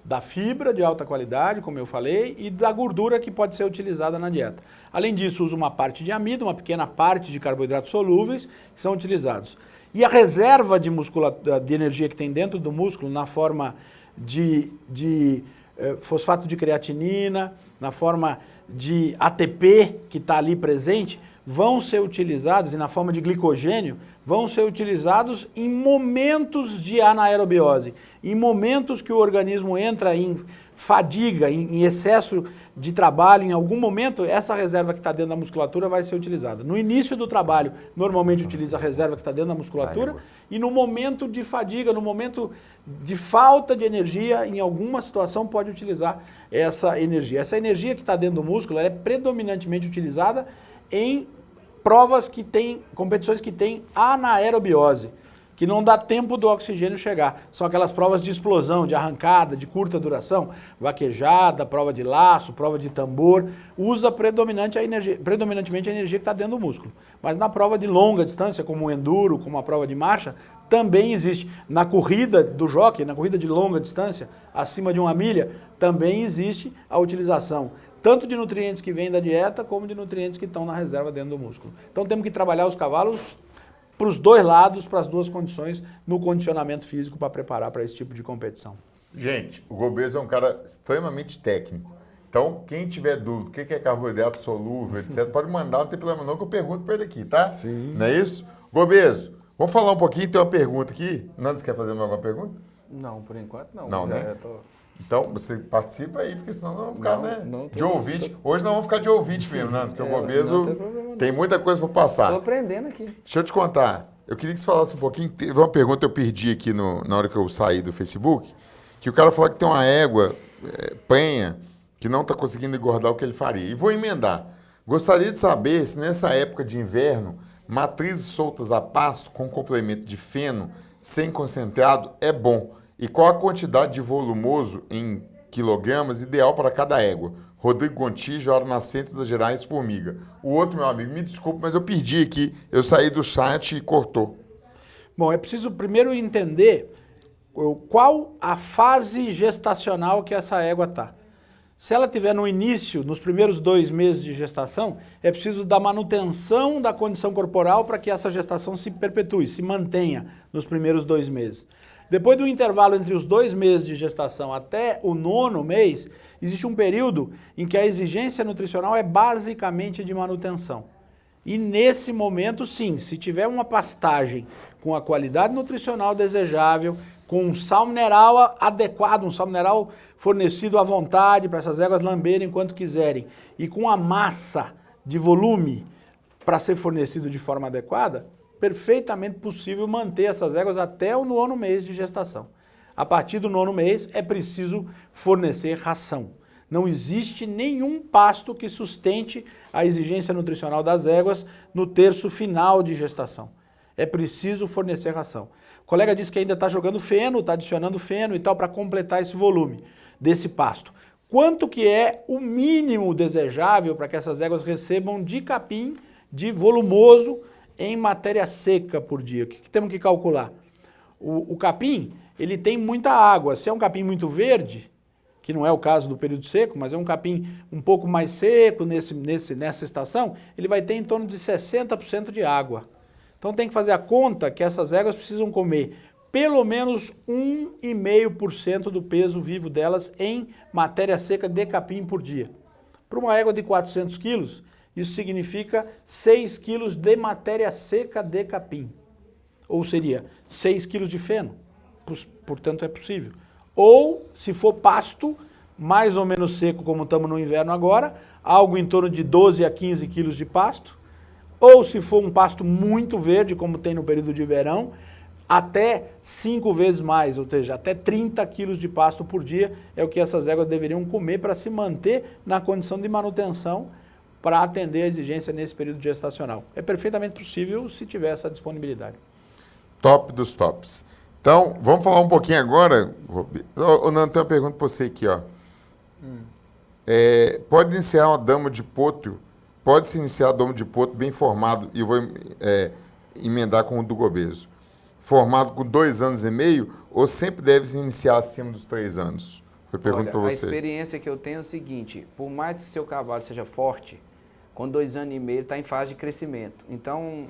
Da fibra de alta qualidade, como eu falei, e da gordura que pode ser utilizada na dieta. Além disso, usa uma parte de amido, uma pequena parte de carboidratos solúveis que são utilizados. E a reserva de energia que tem dentro do músculo, na forma de fosfato de creatinina, na forma de ATP que está ali presente, vão ser utilizados, e na forma de glicogênio, vão ser utilizados em momentos de anaerobiose, em momentos que o organismo entra em fadiga, em excesso de trabalho, em algum momento, essa reserva que está dentro da musculatura vai ser utilizada. No início do trabalho, normalmente utiliza a reserva que está dentro da musculatura, e no momento de fadiga, no momento de falta de energia, em alguma situação pode utilizar essa energia. Essa energia que está dentro do músculo é predominantemente utilizada em provas que têm, competições que têm anaerobiose, que não dá tempo do oxigênio chegar. São aquelas provas de explosão, de arrancada, de curta duração, vaquejada, prova de laço, prova de tambor, usa predominantemente a energia que está dentro do músculo. Mas na prova de longa distância, como o enduro, como a prova de marcha, também existe. Na corrida do jockey, na corrida de longa distância, acima de 1 milha, também existe a utilização tanto de nutrientes que vêm da dieta, como de nutrientes que estão na reserva dentro do músculo. Então temos que trabalhar os cavalos para os dois lados, para as duas condições, no condicionamento físico para preparar para esse tipo de competição. Gente, o Gobeso é um cara extremamente técnico. Então, quem tiver dúvida, o que é carboidrato solúvel, etc., pode mandar, não tem problema não, que eu pergunto para ele aqui, tá? Sim. Não é isso? Gobeso, vamos falar um pouquinho, tem uma pergunta aqui. Nando, você quer fazer alguma pergunta? Não, por enquanto não. Não, né? Então, você participa aí, porque senão nós vamos ficar, de ouvinte. Hoje nós vamos ficar de ouvinte mesmo, Nando, porque o Gobeso tem muita coisa para passar. Estou aprendendo aqui. Deixa eu te contar. Eu queria que você falasse um pouquinho. Teve uma pergunta que eu perdi aqui na hora que eu saí do Facebook, que o cara falou que tem uma égua prenha que não está conseguindo engordar o que ele faria. E vou emendar. Gostaria de saber se nessa época de inverno, matrizes soltas a pasto com complemento de feno sem concentrado é bom. E qual a quantidade de volumoso em quilogramas ideal para cada égua? Rodrigo Gontijo, Hora Nascente das Gerais, Formiga. O outro, meu amigo, me desculpe, mas eu perdi aqui. Eu saí do site e cortou. Bom, é preciso primeiro entender qual a fase gestacional que essa égua está. Se ela estiver no início, nos primeiros 2 meses de gestação, é preciso da manutenção da condição corporal para que essa gestação se perpetue, se mantenha nos primeiros 2 meses. Depois do intervalo entre os 2 meses de gestação até o 9º mês, existe um período em que a exigência nutricional é basicamente de manutenção. E nesse momento, sim, se tiver uma pastagem com a qualidade nutricional desejável, com um sal mineral adequado, um sal mineral fornecido à vontade para essas éguas lamberem enquanto quiserem, e com a massa de volume para ser fornecido de forma adequada, perfeitamente possível manter essas éguas até o 9º mês de gestação. A partir do 9º mês é preciso fornecer ração. Não existe nenhum pasto que sustente a exigência nutricional das éguas no terço final de gestação. É preciso fornecer ração. O colega disse que ainda está jogando feno, está adicionando feno e tal para completar esse volume desse pasto. Quanto que é o mínimo desejável para que essas éguas recebam de capim, de volumoso, em matéria seca por dia? O que temos que calcular? O capim, ele tem muita água. Se é um capim muito verde, que não é o caso do período seco, mas é um capim um pouco mais seco nessa estação, ele vai ter em torno de 60% de água. Então tem que fazer a conta que essas éguas precisam comer pelo menos 1,5% do peso vivo delas em matéria seca de capim por dia. Para uma égua de 400 quilos, isso significa 6 quilos de matéria seca de capim. Ou seria 6 quilos de feno. Portanto, é possível. Ou, se for pasto, mais ou menos seco, como estamos no inverno agora, algo em torno de 12 a 15 quilos de pasto. Ou, se for um pasto muito verde, como tem no período de verão, até 5 vezes mais, ou seja, até 30 quilos de pasto por dia é o que essas éguas deveriam comer para se manter na condição de manutenção para atender a exigência nesse período gestacional. É perfeitamente possível se tiver essa disponibilidade. Top dos tops. Então, vamos falar um pouquinho agora. Ô, Nando, tem uma pergunta para você aqui, ó. Pode iniciar uma dama de potro? Pode-se iniciar a dama de potro bem formado, e eu vou emendar com o do Gobeso. Formado com 2 anos e meio, ou sempre deve se iniciar acima dos 3 anos? Eu pergunto para você. A experiência que eu tenho é o seguinte: por mais que seu cavalo seja forte, com 2 anos e meio ele está em fase de crescimento. Então,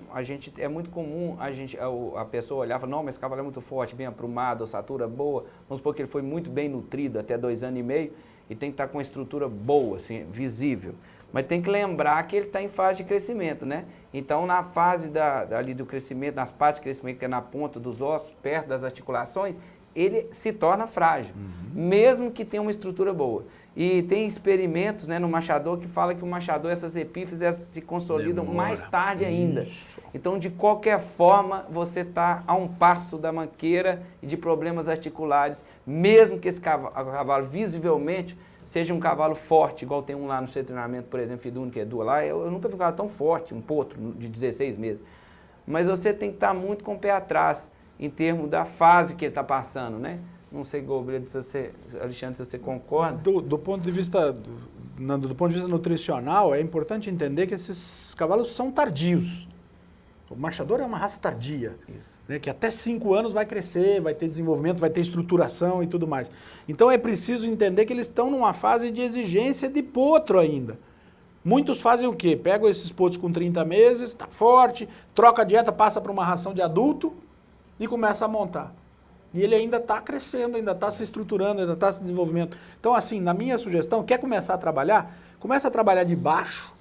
é muito comum a pessoa olhar e falar, não, mas esse cavalo é muito forte, bem aprumado, ossatura boa. Vamos supor que ele foi muito bem nutrido até 2 anos e meio e tem que estar com uma estrutura boa, assim, visível. Mas tem que lembrar que ele está em fase de crescimento, né? Então, na fase ali do crescimento, nas partes de crescimento, que é na ponta dos ossos, perto das articulações, ele se torna frágil, mesmo que tenha uma estrutura boa. E tem experimentos, né, no machador que fala que o machador, essas epífises se consolidam mais tarde ainda. Então, de qualquer forma, você está a um passo da manqueira e de problemas articulares, mesmo que esse cavalo visivelmente seja um cavalo forte, igual tem um lá no seu treinamento, por exemplo, Fiduno, que é duas lá. Eu nunca vi um cavalo tão forte, um potro de 16 meses. Mas você tem que estar muito com o pé atrás, em termos da fase que ele está passando, né? Não sei, Gobeso, Alexandre, se você concorda. Do ponto de vista, Nando, do ponto de vista nutricional, é importante entender que esses cavalos são tardios. O marchador é uma raça tardia, né, que até 5 anos vai crescer, vai ter desenvolvimento, vai ter estruturação e tudo mais. Então é preciso entender que eles estão numa fase de exigência de potro ainda. Muitos fazem o quê? Pegam esses potros com 30 meses, tá forte, troca a dieta, passa para uma ração de adulto e começa a montar. E ele ainda está crescendo, ainda está se estruturando, ainda está se desenvolvendo. Então, assim, na minha sugestão, quer começar a trabalhar? Começa a trabalhar de baixo,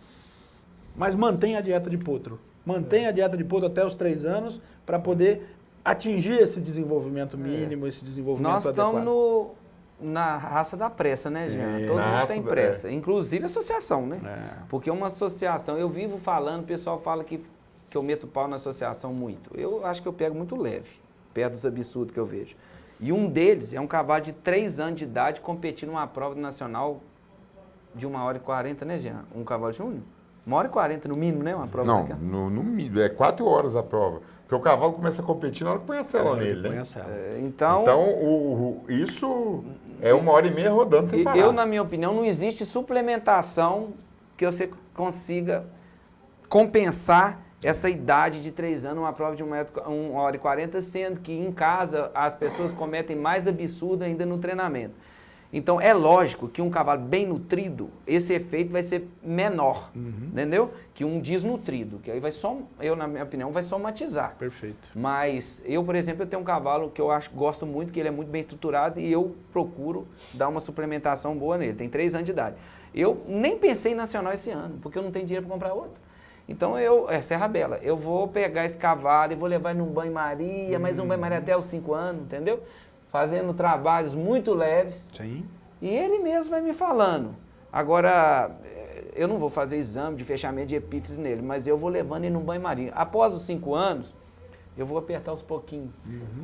mas mantenha a dieta de potro. Mantenha a dieta de potro até os 3 anos para poder atingir esse desenvolvimento mínimo, esse desenvolvimento Nós adequado. estamos na raça da pressa, né, Jean? Todo mundo tem pressa, inclusive a associação, né? Porque uma associação, eu vivo falando, o pessoal fala que eu meto pau na associação muito. Eu acho que eu pego muito leve, perto dos absurdos que eu vejo. E um deles é um cavalo de 3 anos de idade competindo numa prova nacional de 1h40, né, Jean? Um cavalo júnior? 1h40 no mínimo, né? Uma prova daquela. Não, no mínimo. É 4 horas a prova. Porque o cavalo começa a competir na hora que põe a cela nele, né? Então isso é 1h30 rodando sem parar. Eu, na minha opinião, não existe suplementação que você consiga compensar essa idade de 3 anos, uma prova de 1h40, sendo que em casa as pessoas cometem mais absurdo ainda no treinamento. Então, é lógico que um cavalo bem nutrido, esse efeito vai ser menor, entendeu? Que um desnutrido, que aí vai só, eu, na minha opinião, vai somatizar. Perfeito. Mas eu, por exemplo, eu tenho um cavalo que eu gosto muito, que ele é muito bem estruturado e eu procuro dar uma suplementação boa nele. Tem 3 anos de idade. Eu nem pensei em nacional esse ano, porque eu não tenho dinheiro para comprar outro. Então, Serra Bela, eu vou pegar esse cavalo e vou levar ele num banho-maria, mais um banho-maria até os 5 anos, entendeu? Fazendo trabalhos muito leves. Sim. E ele mesmo vai me falando. Agora, eu não vou fazer exame de fechamento de epífise nele, mas eu vou levando ele num banho-maria. Após os 5 anos, eu vou apertar aos pouquinhos.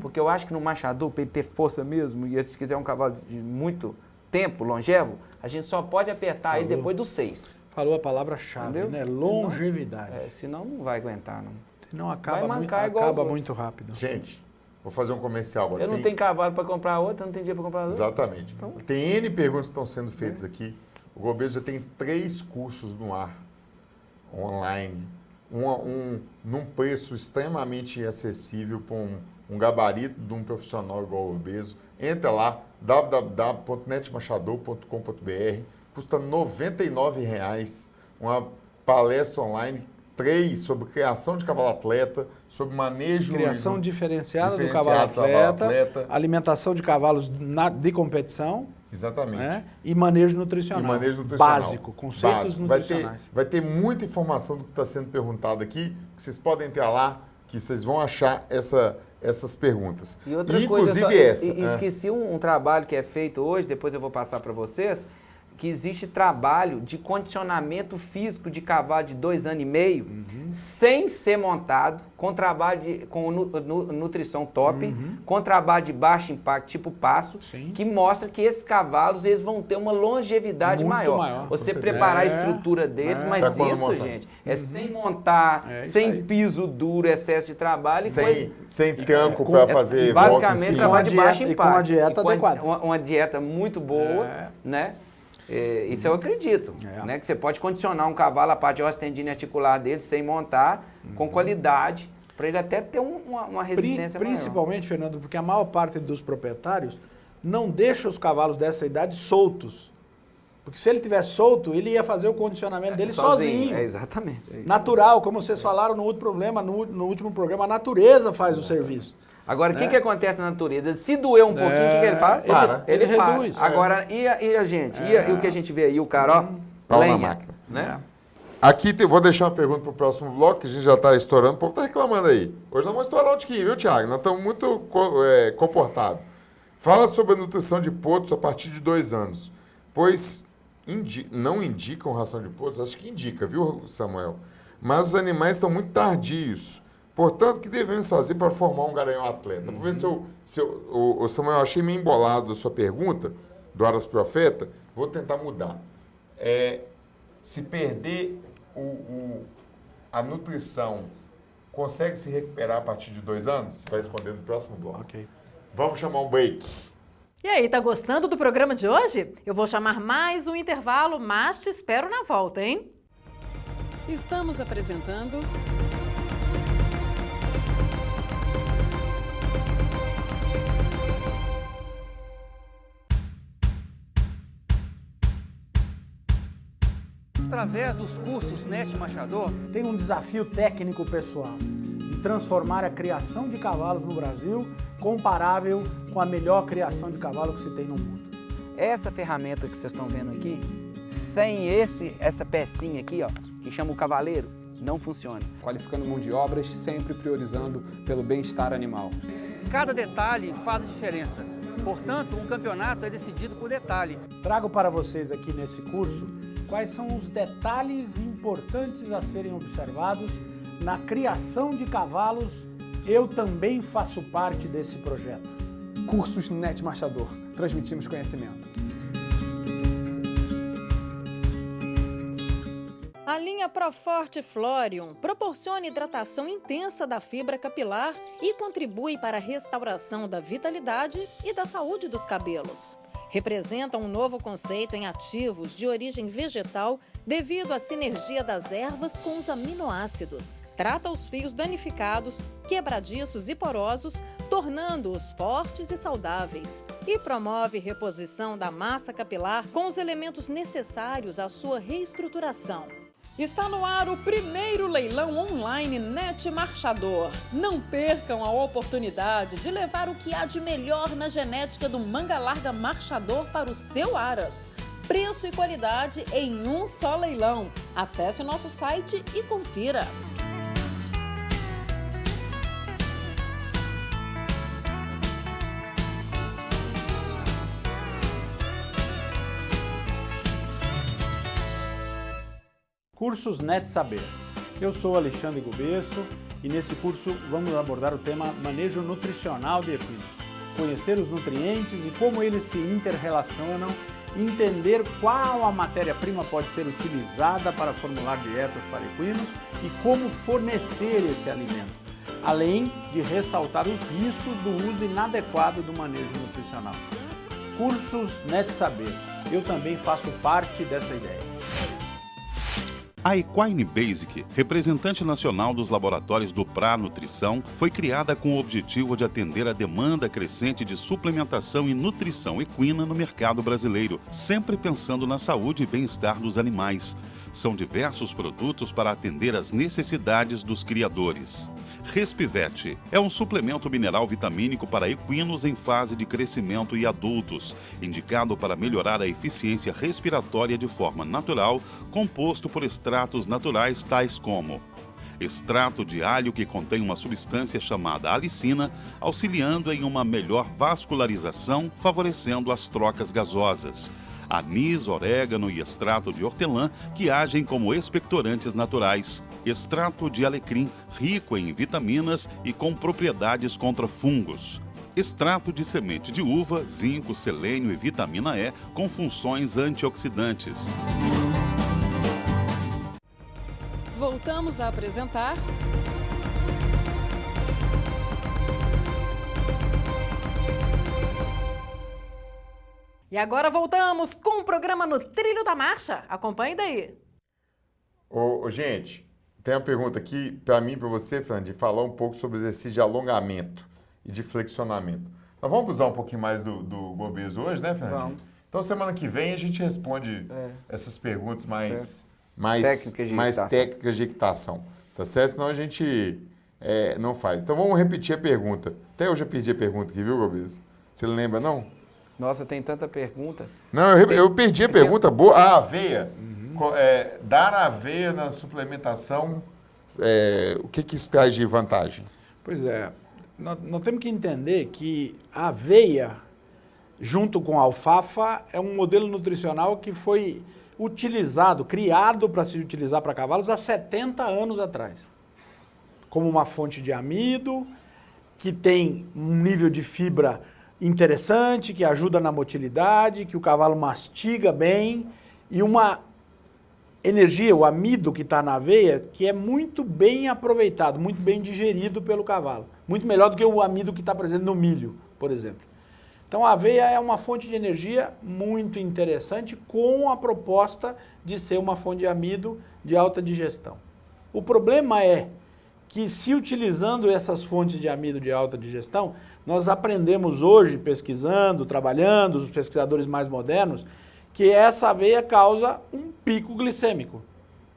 Porque eu acho que no machador, para ele ter força mesmo, e se quiser um cavalo de muito tempo, longevo, a gente só pode apertar ele depois dos 6. Falou a palavra-chave, né? Longevidade. Senão não vai aguentar, não. Senão acaba muito rápido. Gente, vou fazer um comercial agora. Eu não tenho cavalo para comprar outro, eu não tenho dinheiro para comprar outro. Exatamente. Então, tem N perguntas que estão sendo feitas aqui. O Gobeso já tem 3 cursos no ar, online. Num preço extremamente acessível para um gabarito de um profissional igual o Gobeso. Entra lá, www.netmachador.com.br. Custa R$ 99,00. Uma palestra online 3 sobre criação de cavalo-atleta, sobre manejo... Criação diferenciada do cavalo-atleta, alimentação de cavalos de competição. Exatamente. Né? E manejo nutricional. Básico, conceitos nutricionais. Vai ter muita informação do que está sendo perguntado aqui, que vocês podem entrar lá, que vocês vão achar essas perguntas. E outra inclusive coisa, essa. Esqueci um trabalho que é feito hoje, depois eu vou passar para vocês, que existe trabalho de condicionamento físico de cavalo de 2 anos e meio, sem ser montado, com trabalho com nutrição top, com trabalho de baixo impacto, tipo passo, que mostra que esses cavalos eles vão ter uma longevidade maior. Você preparar a estrutura deles, mas isso, gente, é sem montar, sem piso duro, excesso de trabalho. Sem tranco para fazer basicamente, trabalho de baixo impacto. E com a dieta adequada. Uma dieta muito boa, né? Isso eu acredito, né? Que você pode condicionar um cavalo, a parte de ostendina articular dele, sem montar, com qualidade, para ele até ter uma resistência maior. Principalmente, Fernando, porque a maior parte dos proprietários não deixa os cavalos dessa idade soltos. Porque se ele tivesse solto, ele ia fazer o condicionamento dele sozinho. Exatamente. Natural, como vocês falaram no último programa, a natureza faz o serviço. Agora, o que acontece na natureza? Se doer um pouquinho, o que ele faz? Ele reduz. Agora, e a gente? E o que a gente vê aí? O cara, ó, lenha, na máquina. Né? Aqui, vou deixar uma pergunta para o próximo bloco, que a gente já está estourando. O povo está reclamando aí. Hoje nós vamos estourar um tiquinho, viu, Thiago? Nós estamos muito comportados. Fala sobre a nutrição de potros a partir de 2 anos. Pois não indicam ração de potros? Acho que indica, viu, Samuel? Mas os animais estão muito tardios. Portanto, o que devemos fazer para formar um garanhão atleta? Vou ver se o Samuel, eu achei meio embolado a sua pergunta, do Aras Profeta, vou tentar mudar. Se perder a nutrição, consegue se recuperar a partir de 2 anos? Você vai responder no próximo bloco. Ok. Vamos chamar um break. E aí, tá gostando do programa de hoje? Eu vou chamar mais um intervalo, mas te espero na volta, hein? Estamos apresentando... Através dos cursos NET Marchador, tem um desafio técnico pessoal de transformar a criação de cavalos no Brasil comparável com a melhor criação de cavalo que se tem no mundo. Essa ferramenta que vocês estão vendo aqui, sem essa pecinha aqui, ó, que chama o cavaleiro, não funciona. Qualificando mão de obras, sempre priorizando pelo bem-estar animal. cada detalhe faz a diferença. Portanto, um campeonato é decidido por detalhe. Trago para vocês aqui nesse curso quais são os detalhes importantes a serem observados na criação de cavalos. Eu também faço parte desse projeto. Cursos NET Marchador. Transmitimos conhecimento. A linha Proforte Florium proporciona hidratação intensa da fibra capilar e contribui para a restauração da vitalidade e da saúde dos cabelos. Representa um novo conceito em ativos de origem vegetal devido à sinergia das ervas com os aminoácidos. Trata os fios danificados, quebradiços e porosos, tornando-os fortes e saudáveis. E promove reposição da massa capilar com os elementos necessários à sua reestruturação. Está no ar o primeiro leilão online NET Marchador. Não percam a oportunidade de levar o que há de melhor na genética do manga larga marchador para o seu aras. Preço e qualidade em um só leilão. Acesse nosso site e confira. Cursos NET Saber. Eu sou Alexandre Gubesso e nesse curso vamos abordar o tema manejo nutricional de equinos. Conhecer os nutrientes e como eles se interrelacionam, entender qual a matéria-prima pode ser utilizada para formular dietas para equinos e como fornecer esse alimento, além de ressaltar os riscos do uso inadequado do manejo nutricional. Cursos NET Saber. Eu também faço parte dessa ideia. A Equine Basic, representante nacional dos laboratórios do Pra Nutrição, foi criada com o objetivo de atender a demanda crescente de suplementação e nutrição equina no mercado brasileiro, sempre pensando na saúde e bem-estar dos animais. São diversos produtos para atender às necessidades dos criadores. Respivet é um suplemento mineral vitamínico para equinos em fase de crescimento e adultos, indicado para melhorar a eficiência respiratória de forma natural, composto por extratos naturais tais como extrato de alho que contém uma substância chamada alicina, auxiliando em uma melhor vascularização, favorecendo as trocas gasosas. Anis, orégano e extrato de hortelã, que agem como expectorantes naturais. Extrato de alecrim, rico em vitaminas e com propriedades contra fungos. Extrato de semente de uva, zinco, selênio e vitamina E, com funções antioxidantes. Voltamos a apresentar... E agora voltamos com o programa No Trilho da Marcha. Acompanhe daí. Gente, tem uma pergunta aqui para mim e para você, Fernando, de falar um pouco sobre exercício de alongamento e de flexionamento. Nós vamos usar um pouquinho mais do Gobeso hoje, né, Fernando? Vamos. Então, semana que vem a gente responde essas perguntas mais técnicas de equitação, tá certo? Senão a gente não faz. Então, vamos repetir a pergunta. Até eu já perdi a pergunta aqui, viu, Gobeso? Você lembra, não? Nossa, tem tanta pergunta. Não, eu perdi a pergunta boa. A aveia. Dar aveia na suplementação, o que isso traz de vantagem? Pois é, nós temos que entender que a aveia, junto com a alfafa, é um modelo nutricional que foi utilizado, criado para se utilizar para cavalos há 70 anos atrás. Como uma fonte de amido, que tem um nível de fibra interessante, que ajuda na motilidade, que o cavalo mastiga bem e uma energia, o amido que está na aveia, que é muito bem aproveitado, muito bem digerido pelo cavalo. Muito melhor do que o amido que está presente no milho, por exemplo. Então a aveia é uma fonte de energia muito interessante com a proposta de ser uma fonte de amido de alta digestão. O problema é que se utilizando essas fontes de amido de alta digestão, nós aprendemos hoje, pesquisando, trabalhando, os pesquisadores mais modernos, que essa aveia causa um pico glicêmico.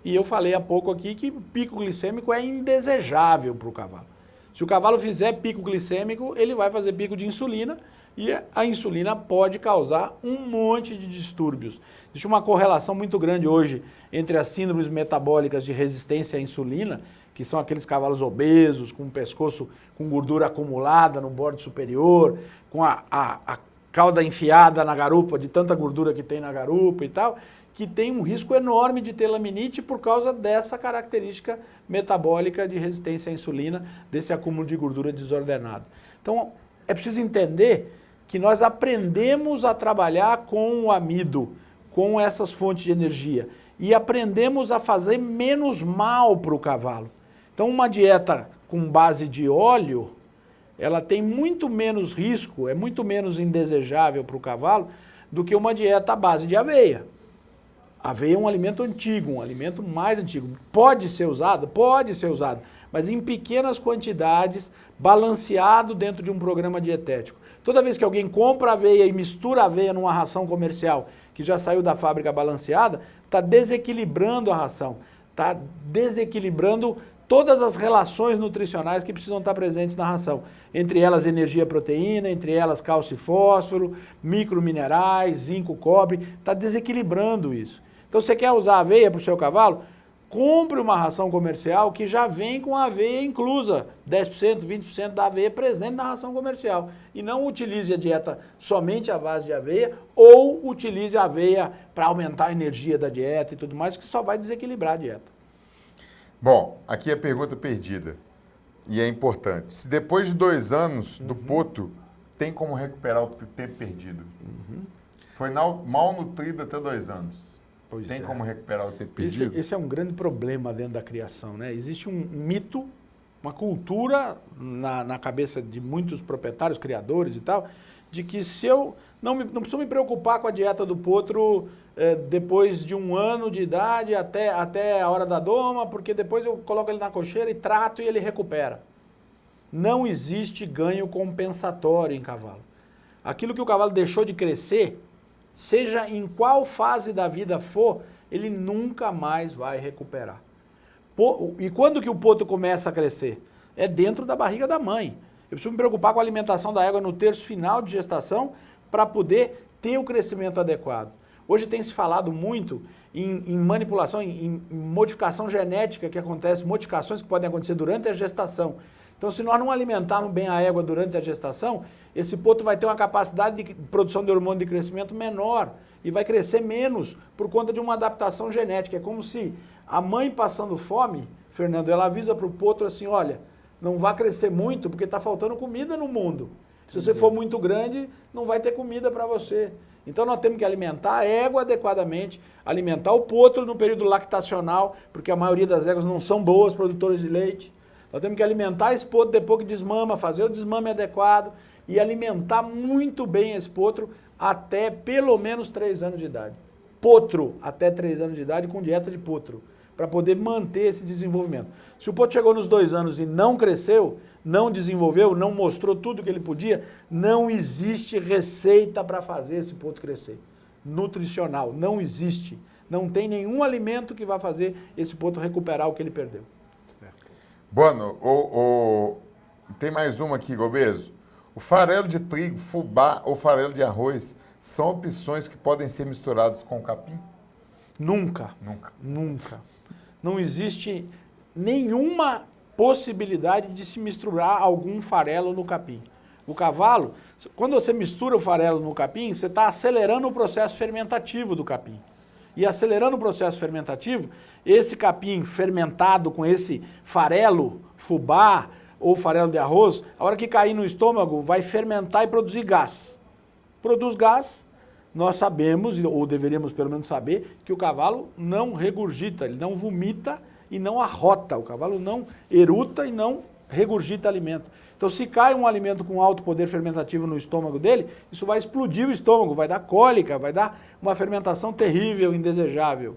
E eu falei há pouco aqui que pico glicêmico é indesejável para o cavalo. Se o cavalo fizer pico glicêmico, ele vai fazer pico de insulina e a insulina pode causar um monte de distúrbios. Existe uma correlação muito grande hoje entre as síndromes metabólicas de resistência à insulina, que são aqueles cavalos obesos, com o pescoço com gordura acumulada no borde superior, com a cauda enfiada na garupa, de tanta gordura que tem na garupa e tal, que tem um risco enorme de ter laminite por causa dessa característica metabólica de resistência à insulina, desse acúmulo de gordura desordenado. Então, é preciso entender que nós aprendemos a trabalhar com o amido, com essas fontes de energia, e aprendemos a fazer menos mal para o cavalo. Então, uma dieta com base de óleo, ela tem muito menos risco, é muito menos indesejável para o cavalo do que uma dieta à base de aveia. A aveia é um alimento antigo, um alimento mais antigo. Pode ser usado, mas em pequenas quantidades, balanceado dentro de um programa dietético. Toda vez que alguém compra aveia e mistura aveia numa ração comercial que já saiu da fábrica balanceada, está desequilibrando a ração, está desequilibrando todas as relações nutricionais que precisam estar presentes na ração. Entre elas energia e proteína, entre elas cálcio e fósforo, microminerais, zinco, cobre, está desequilibrando isso. Então você quer usar aveia para o seu cavalo? Compre uma ração comercial que já vem com a aveia inclusa, 10%, 20% da aveia presente na ração comercial. E não utilize a dieta somente à base de aveia ou utilize a aveia para aumentar a energia da dieta e tudo mais, que só vai desequilibrar a dieta. Bom, aqui é a pergunta perdida, e é importante. Se depois de 2 anos do potro, tem como recuperar o tempo perdido? Foi mal nutrido até 2 anos. Tem como recuperar o tempo perdido? Esse é um grande problema dentro da criação, né? Existe um mito, uma cultura na cabeça de muitos proprietários, criadores e tal, de que se eu não preciso me preocupar com a dieta do potro depois de 1 ano de idade até a hora da doma, porque depois eu coloco ele na cocheira e trato e ele recupera. Não existe ganho compensatório em cavalo. Aquilo que o cavalo deixou de crescer, seja em qual fase da vida for, ele nunca mais vai recuperar. E quando que o potro começa a crescer? É dentro da barriga da mãe. Eu preciso me preocupar com a alimentação da égua no terço final de gestação para poder ter o crescimento adequado. Hoje tem se falado muito em manipulação, em modificação genética que acontece, modificações que podem acontecer durante a gestação. Então, se nós não alimentarmos bem a égua durante a gestação, esse potro vai ter uma capacidade de produção de hormônio de crescimento menor e vai crescer menos por conta de uma adaptação genética. É como se a mãe passando fome, Fernando, ela avisa para o potro assim, olha, não vai crescer muito porque está faltando comida no mundo. Se você for muito grande, não vai ter comida para você. Então nós temos que alimentar a égua adequadamente, alimentar o potro no período lactacional, porque a maioria das éguas não são boas produtoras de leite. Nós temos que alimentar esse potro depois que desmama, fazer o desmame adequado e alimentar muito bem esse potro até pelo menos 3 anos de idade. Potro até 3 anos de idade com dieta de potro, para poder manter esse desenvolvimento. Se o potro chegou nos 2 anos e não cresceu, não desenvolveu, não mostrou tudo que ele podia, não existe receita para fazer esse potro crescer. Nutricional, não existe. Não tem nenhum alimento que vá fazer esse potro recuperar o que ele perdeu. Bueno, tem mais uma aqui, Gobeso. O farelo de trigo, fubá ou farelo de arroz são opções que podem ser misturados com o capim? Nunca. Não existe nenhuma possibilidade de se misturar algum farelo no capim. O cavalo, quando você mistura o farelo no capim, você está acelerando o processo fermentativo do capim. E acelerando o processo fermentativo, esse capim fermentado com esse farelo, fubá ou farelo de arroz, a hora que cair no estômago, vai fermentar e produzir gás. Produz gás, nós sabemos, ou deveríamos pelo menos saber, que o cavalo não regurgita, ele não vomita e não arrota. O cavalo não eruta e não regurgita alimento. Então, se cai um alimento com alto poder fermentativo no estômago dele, isso vai explodir o estômago, vai dar cólica, vai dar uma fermentação terrível, indesejável.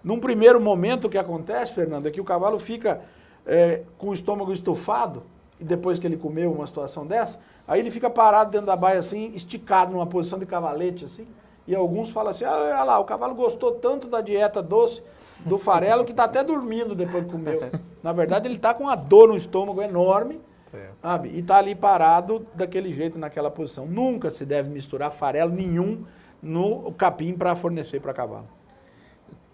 Num primeiro momento, o que acontece, Fernando, é que o cavalo fica com o estômago estufado, e depois que ele comeu uma situação dessa, aí ele fica parado dentro da baia assim, esticado numa posição de cavalete assim, E alguns falam assim, olha lá, o cavalo gostou tanto da dieta doce do farelo que está até dormindo depois que comeu. Na verdade, ele está com uma dor no estômago enorme, sabe? E está ali parado daquele jeito, naquela posição. Nunca se deve misturar farelo nenhum no capim para fornecer para cavalo.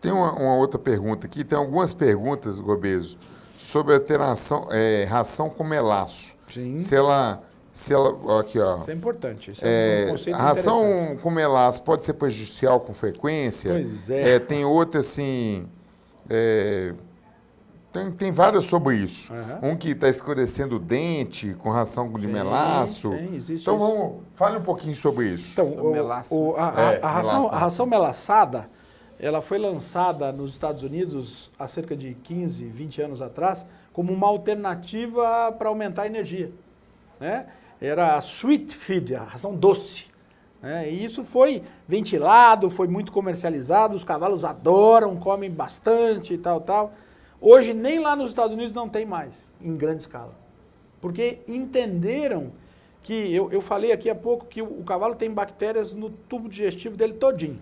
Tem uma outra pergunta aqui, tem algumas perguntas, Gobeso, sobre a ter ração com melaço. Sim. Se ela aqui, ó. Isso é importante. Isso é um conceito a ração interessante. com melaço pode ser prejudicial com frequência? Pois é. Tem outra, assim... Tem várias sobre isso. Um que está escurecendo o dente com ração de melaço. Existe então, fale um pouquinho sobre isso. Então, a ração melaçada, ela foi lançada nos Estados Unidos há cerca de 15, 20 anos atrás como uma alternativa para aumentar a energia. Né? Era a sweet feed, a ração doce. Né? E isso foi ventilado, foi muito comercializado, os cavalos adoram, comem bastante e tal. Hoje, nem lá nos Estados Unidos não tem mais, em grande escala. Porque entenderam que, eu falei aqui há pouco, que o cavalo tem bactérias no tubo digestivo dele todinho,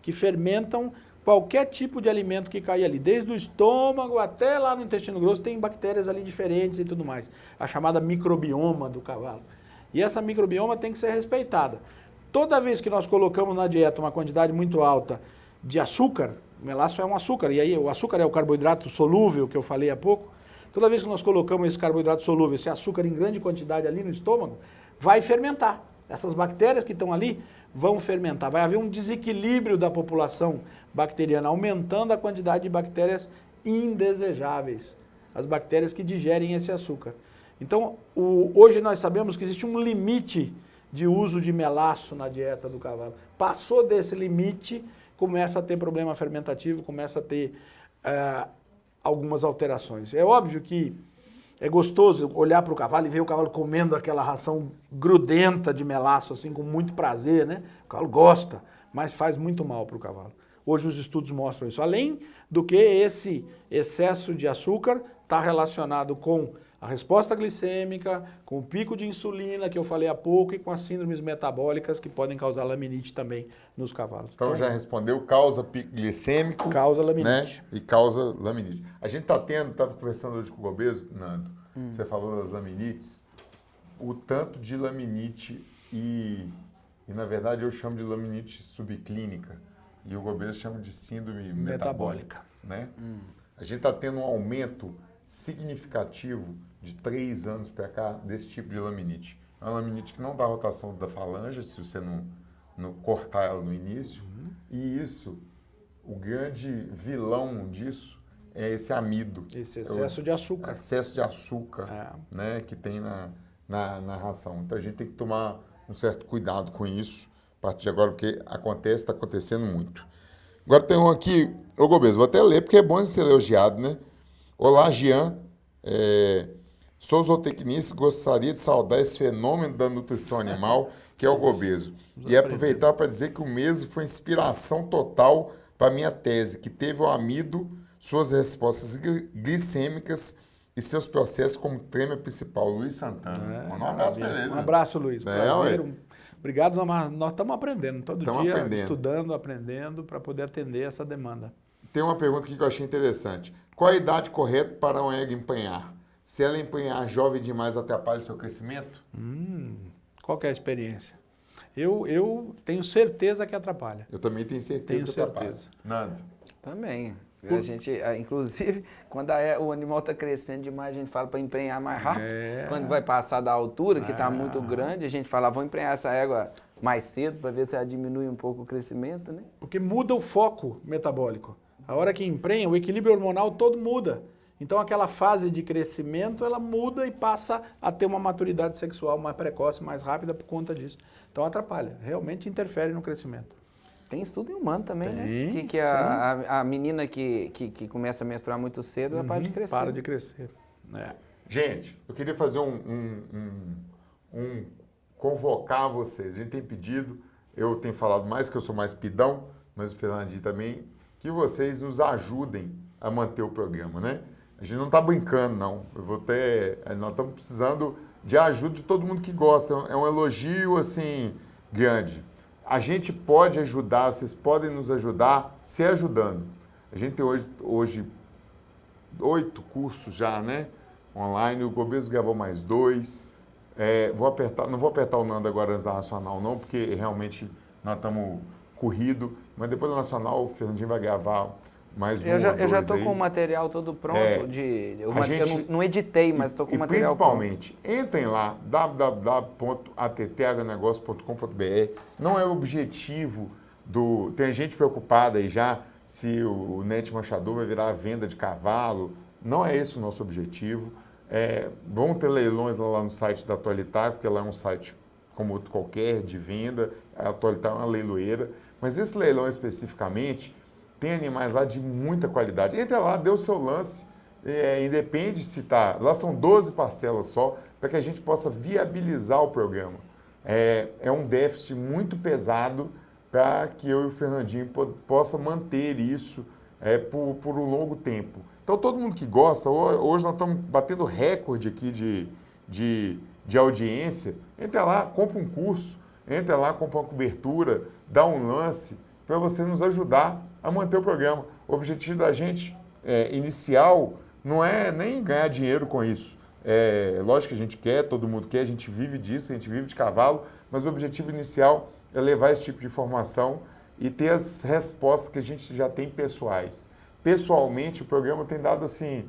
que fermentam qualquer tipo de alimento que cair ali. Desde o estômago até lá no intestino grosso tem bactérias ali diferentes e tudo mais. A chamada microbioma do cavalo. E essa microbioma tem que ser respeitada. Toda vez que nós colocamos na dieta uma quantidade muito alta de açúcar, o melaço é um açúcar, e aí o açúcar é o carboidrato solúvel que eu falei há pouco. Toda vez que nós colocamos esse carboidrato solúvel, esse açúcar em grande quantidade ali no estômago, vai fermentar. Essas bactérias que estão ali vão fermentar. Vai haver um desequilíbrio da população bacteriana, aumentando a quantidade de bactérias indesejáveis, as bactérias que digerem esse açúcar. Então, hoje nós sabemos que existe um limite de uso de melaço na dieta do cavalo. Passou desse limite, começa a ter problema fermentativo, começa a ter algumas alterações. É óbvio que é gostoso olhar para o cavalo e ver o cavalo comendo aquela ração grudenta de melaço, assim, com muito prazer, né? O cavalo gosta, mas faz muito mal para o cavalo. Hoje os estudos mostram isso. Além do que esse excesso de açúcar está relacionado com a resposta glicêmica, com o pico de insulina, que eu falei há pouco, e com as síndromes metabólicas que podem causar laminite também nos cavalos. Então já respondeu, causa pico glicêmico. Causa laminite. Né? E causa laminite. A gente estava conversando hoje com o Gobeso, Nando, você falou das laminites, o tanto de laminite e na verdade eu chamo de laminite subclínica, e o Gobeso chama de síndrome metabólica. Né? A gente está tendo um aumento significativo de 3 anos para cá desse tipo de laminite. É uma laminite que não dá rotação da falange, se você não cortar ela no início. E isso, o grande vilão disso é esse amido. Esse excesso de açúcar. Excesso de açúcar, né, que tem na ração. Então a gente tem que tomar um certo cuidado com isso, a partir de agora, porque está acontecendo muito. Agora tem um aqui, ô Gobeso, vou até ler, porque é bom ser elogiado, né? Olá, Jean. Sou zootecnista e gostaria de saudar esse fenômeno da nutrição animal, que é o Gobeso. E aproveitar para dizer que o mesmo foi inspiração total para a minha tese, que teve o amido, suas respostas glicêmicas e seus processos como trema principal. Luiz Santana. Manda um abraço para ele. Um abraço, Luiz. Obrigado, nós estamos aprendendo todo dia, estudando, aprendendo, para poder atender essa demanda. Tem uma pergunta aqui que eu achei interessante. Qual a idade correta para uma égua empanhar? Se ela empanhar jovem demais, atrapalha o seu crescimento? Qual que é a experiência? Eu tenho certeza que atrapalha. Eu também tenho certeza que atrapalha. Nada. Também. A gente, inclusive, quando o animal está crescendo demais, a gente fala para emprenhar mais rápido. Quando vai passar da altura, que está muito grande, a gente fala, vamos emprenhar essa égua mais cedo para ver se ela diminui um pouco o crescimento, né? Porque muda o foco metabólico. A hora que emprenha, o equilíbrio hormonal todo muda. Então aquela fase de crescimento, ela muda e passa a ter uma maturidade sexual mais precoce, mais rápida por conta disso. Então atrapalha, realmente interfere no crescimento. Tem estudo em humano também, né? Que a menina que começa a menstruar muito cedo, ela para de crescer. Para de crescer. Gente, eu queria fazer convocar vocês. A gente tem pedido, eu tenho falado mais que eu sou mais pidão, mas o Fernandinho também, que vocês nos ajudem a manter o programa, né? A gente não está brincando, não. Nós estamos precisando de ajuda de todo mundo que gosta. É um elogio, assim, grande. A gente pode ajudar, vocês podem nos ajudar se ajudando. A gente tem hoje 8 cursos já, né? Online, o Gobeso gravou mais 2. Não vou apertar o Nando agora da Nacional não, porque realmente nós estamos corrido, mas depois da Nacional o Fernandinho vai gravar mais eu já estou aí. Com o material todo pronto. Eu não editei, mas estou com o material principalmente, pronto. Entrem lá, www.attagronegócio.com.br. Não é o objetivo do... Tem gente preocupada aí já se o Net Marchador vai virar a venda de cavalo. Não é esse o nosso objetivo. Vão ter leilões lá no site da Atualitar, porque lá é um site como outro qualquer, de venda. A Atualitar é uma leiloeira. Mas esse leilão especificamente... Tem animais lá de muita qualidade. Entra lá, dê o seu lance, independe se está... Lá são 12 parcelas só, para que a gente possa viabilizar o programa. É um déficit muito pesado para que eu e o Fernandinho possa manter isso por um longo tempo. Então, todo mundo que gosta, hoje nós estamos batendo recorde aqui de audiência. Entra lá, compra um curso, entra lá, compra uma cobertura, dá um lance, para você nos ajudar a manter o programa. O objetivo da gente inicial não é nem ganhar dinheiro com isso. Lógico que a gente quer, todo mundo quer, a gente vive disso, a gente vive de cavalo, mas o objetivo inicial é levar esse tipo de informação e ter as respostas que a gente já tem pessoais. Pessoalmente, o programa tem dado assim,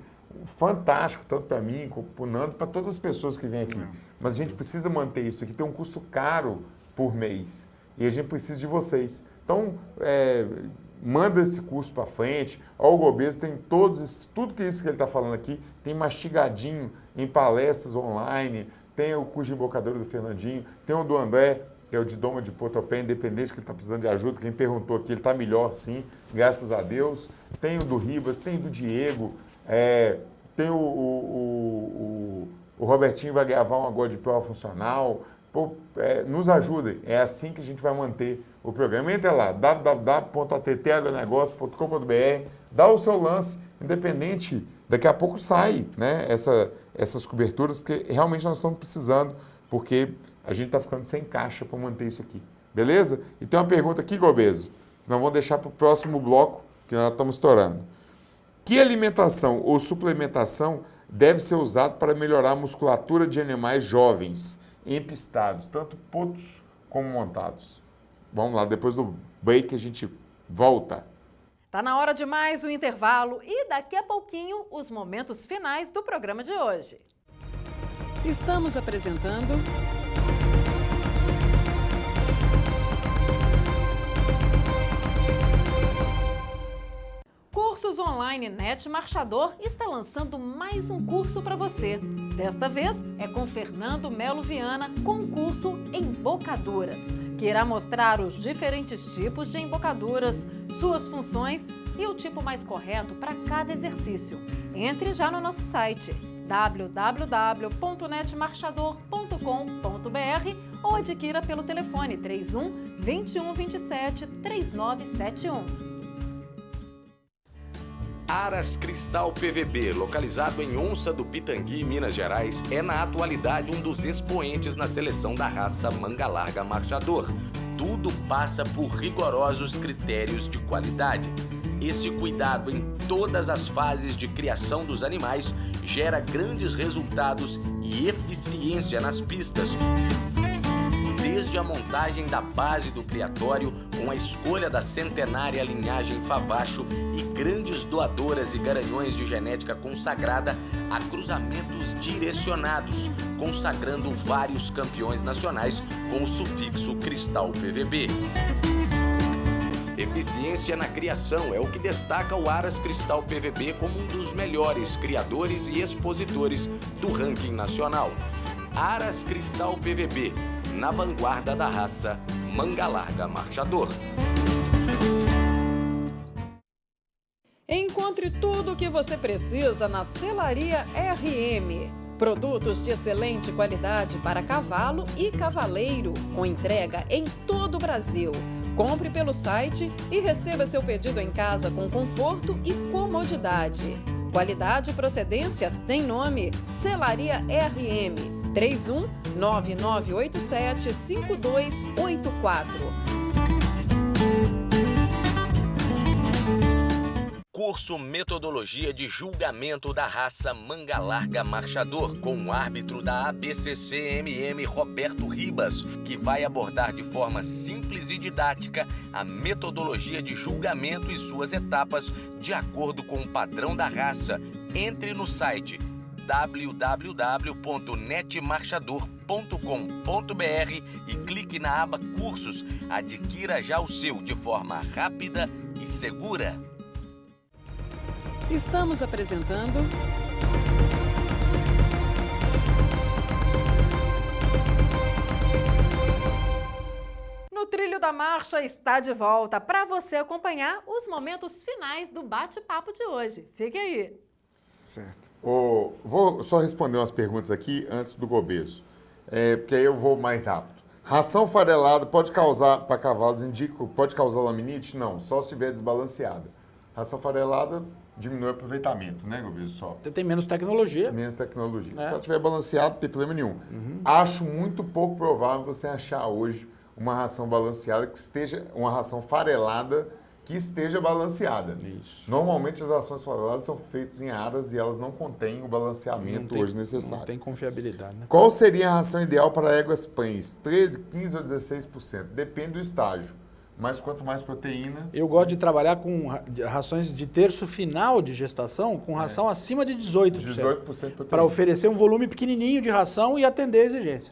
fantástico, tanto para mim, como para o Nando, para todas as pessoas que vêm aqui. Mas a gente precisa manter isso aqui, tem um custo caro por mês e a gente precisa de vocês. Então, manda esse curso para frente. O Gobeso tem tudo que isso que ele está falando aqui, tem mastigadinho em palestras online, tem o curso de embocadura do Fernandinho, tem o do André, que é o de Doma de Potopé, independente que ele está precisando de ajuda. Quem perguntou aqui, ele está melhor sim, graças a Deus. Tem o do Ribas, tem o do Diego, tem o Robertinho vai gravar uma God Pro funcional. Nos ajudem, é assim que a gente vai manter o programa. Entra lá, www.attagronegócio.com.br, dá o seu lance, independente, daqui a pouco sai, né, essas coberturas, porque realmente nós estamos precisando, porque a gente está ficando sem caixa para manter isso aqui, beleza? E tem uma pergunta aqui, Gobeso, que nós vamos deixar para o próximo bloco, que nós estamos estourando. Que alimentação ou suplementação deve ser usado para melhorar a musculatura de animais jovens, empistados, tanto potros como montados? Vamos lá, depois do break a gente volta. Tá na hora de mais um intervalo e daqui a pouquinho os momentos finais do programa de hoje. Estamos apresentando... Cursos Online Net Marchador está lançando mais um curso para você. Desta vez é com Fernando Melo Viana, com o curso Embocaduras, que irá mostrar os diferentes tipos de embocaduras, suas funções e o tipo mais correto para cada exercício. Entre já no nosso site www.netmarchador.com.br ou adquira pelo telefone 31 21 27 3971. Aras Cristal PVB, localizado em Onça do Pitangui, Minas Gerais, é na atualidade um dos expoentes na seleção da raça manga larga marchador. Tudo passa por rigorosos critérios de qualidade. Esse cuidado em todas as fases de criação dos animais gera grandes resultados e eficiência nas pistas. Desde a montagem da base do criatório, com a escolha da centenária linhagem Favacho e grandes doadoras e garanhões de genética consagrada, a cruzamentos direcionados, consagrando vários campeões nacionais com o sufixo Cristal PVB. Eficiência na criação é o que destaca o Aras Cristal PVB como um dos melhores criadores e expositores do ranking nacional. Aras Cristal PVB, na vanguarda da raça manga larga marchador. Encontre tudo o que você precisa na Selaria RM. Produtos de excelente qualidade para cavalo e cavaleiro, com entrega em todo o Brasil. Compre pelo site e receba seu pedido em casa com conforto e comodidade. Qualidade e procedência tem nome: Selaria RM. 31 9987 5284. Curso Metodologia de Julgamento da Raça Manga Larga Marchador, com o árbitro da ABCC-MM Roberto Ribas, que vai abordar de forma simples e didática a metodologia de julgamento e suas etapas de acordo com o padrão da raça. Entre no site www.netmarchador.com.br e clique na aba Cursos. Adquira já o seu de forma rápida e segura. Estamos apresentando No Trilho da Marcha está de volta para você acompanhar os momentos finais do bate-papo de hoje. Fique aí. Certo. Vou só responder umas perguntas aqui antes do começo, porque aí eu vou mais rápido. Ração farelada pode causar, para cavalos, pode causar laminite? Não, só se estiver desbalanceada. Ração farelada diminui o aproveitamento, né, Gobeso? Só. Você tem menos tecnologia. Menos tecnologia. Se ela estiver balanceada, não tem problema nenhum. Acho muito pouco provável você achar hoje uma ração balanceada que esteja, uma ração farelada que esteja balanceada. Isso. Normalmente as rações fareladas são feitas em aras e elas não contêm o balanceamento hoje necessário. Não tem confiabilidade, né? Qual seria a ração ideal para éguas pães? 13, 15 ou 16%? Depende do estágio. Mas quanto mais proteína... Eu gosto de trabalhar com rações de terço final de gestação, com ração acima de 18%. 18% proteína. Para oferecer um volume pequenininho de ração e atender a exigência.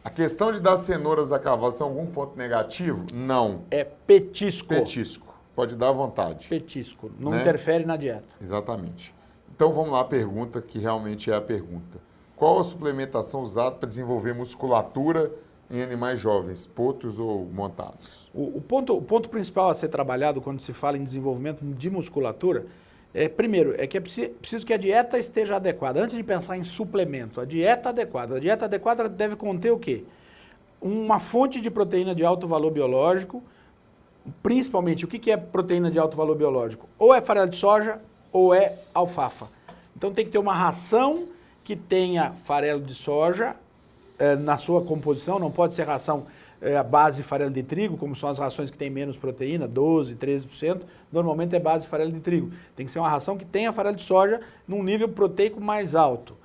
A questão de dar cenouras a cavalos tem algum ponto negativo? Não. É petisco. Petisco. Pode dar à vontade. Petisco. Não interfere na dieta. Exatamente. Então vamos lá à pergunta que realmente é a pergunta. Qual a suplementação usada para desenvolver musculatura em animais jovens, potros ou montados? O ponto principal a ser trabalhado quando se fala em desenvolvimento de musculatura primeiro, é que é preciso que a dieta esteja adequada. Antes de pensar em suplemento, a dieta adequada. A dieta adequada deve conter o quê? Uma fonte de proteína de alto valor biológico. Principalmente, o que é proteína de alto valor biológico? Ou é farelo de soja ou é alfafa. Então tem que ter uma ração que tenha farelo de soja na sua composição, não pode ser ração a base farelo de trigo, como são as rações que têm menos proteína, 12%, 13%, normalmente é base farelo de trigo. Tem que ser uma ração que tenha farelo de soja num nível proteico mais alto,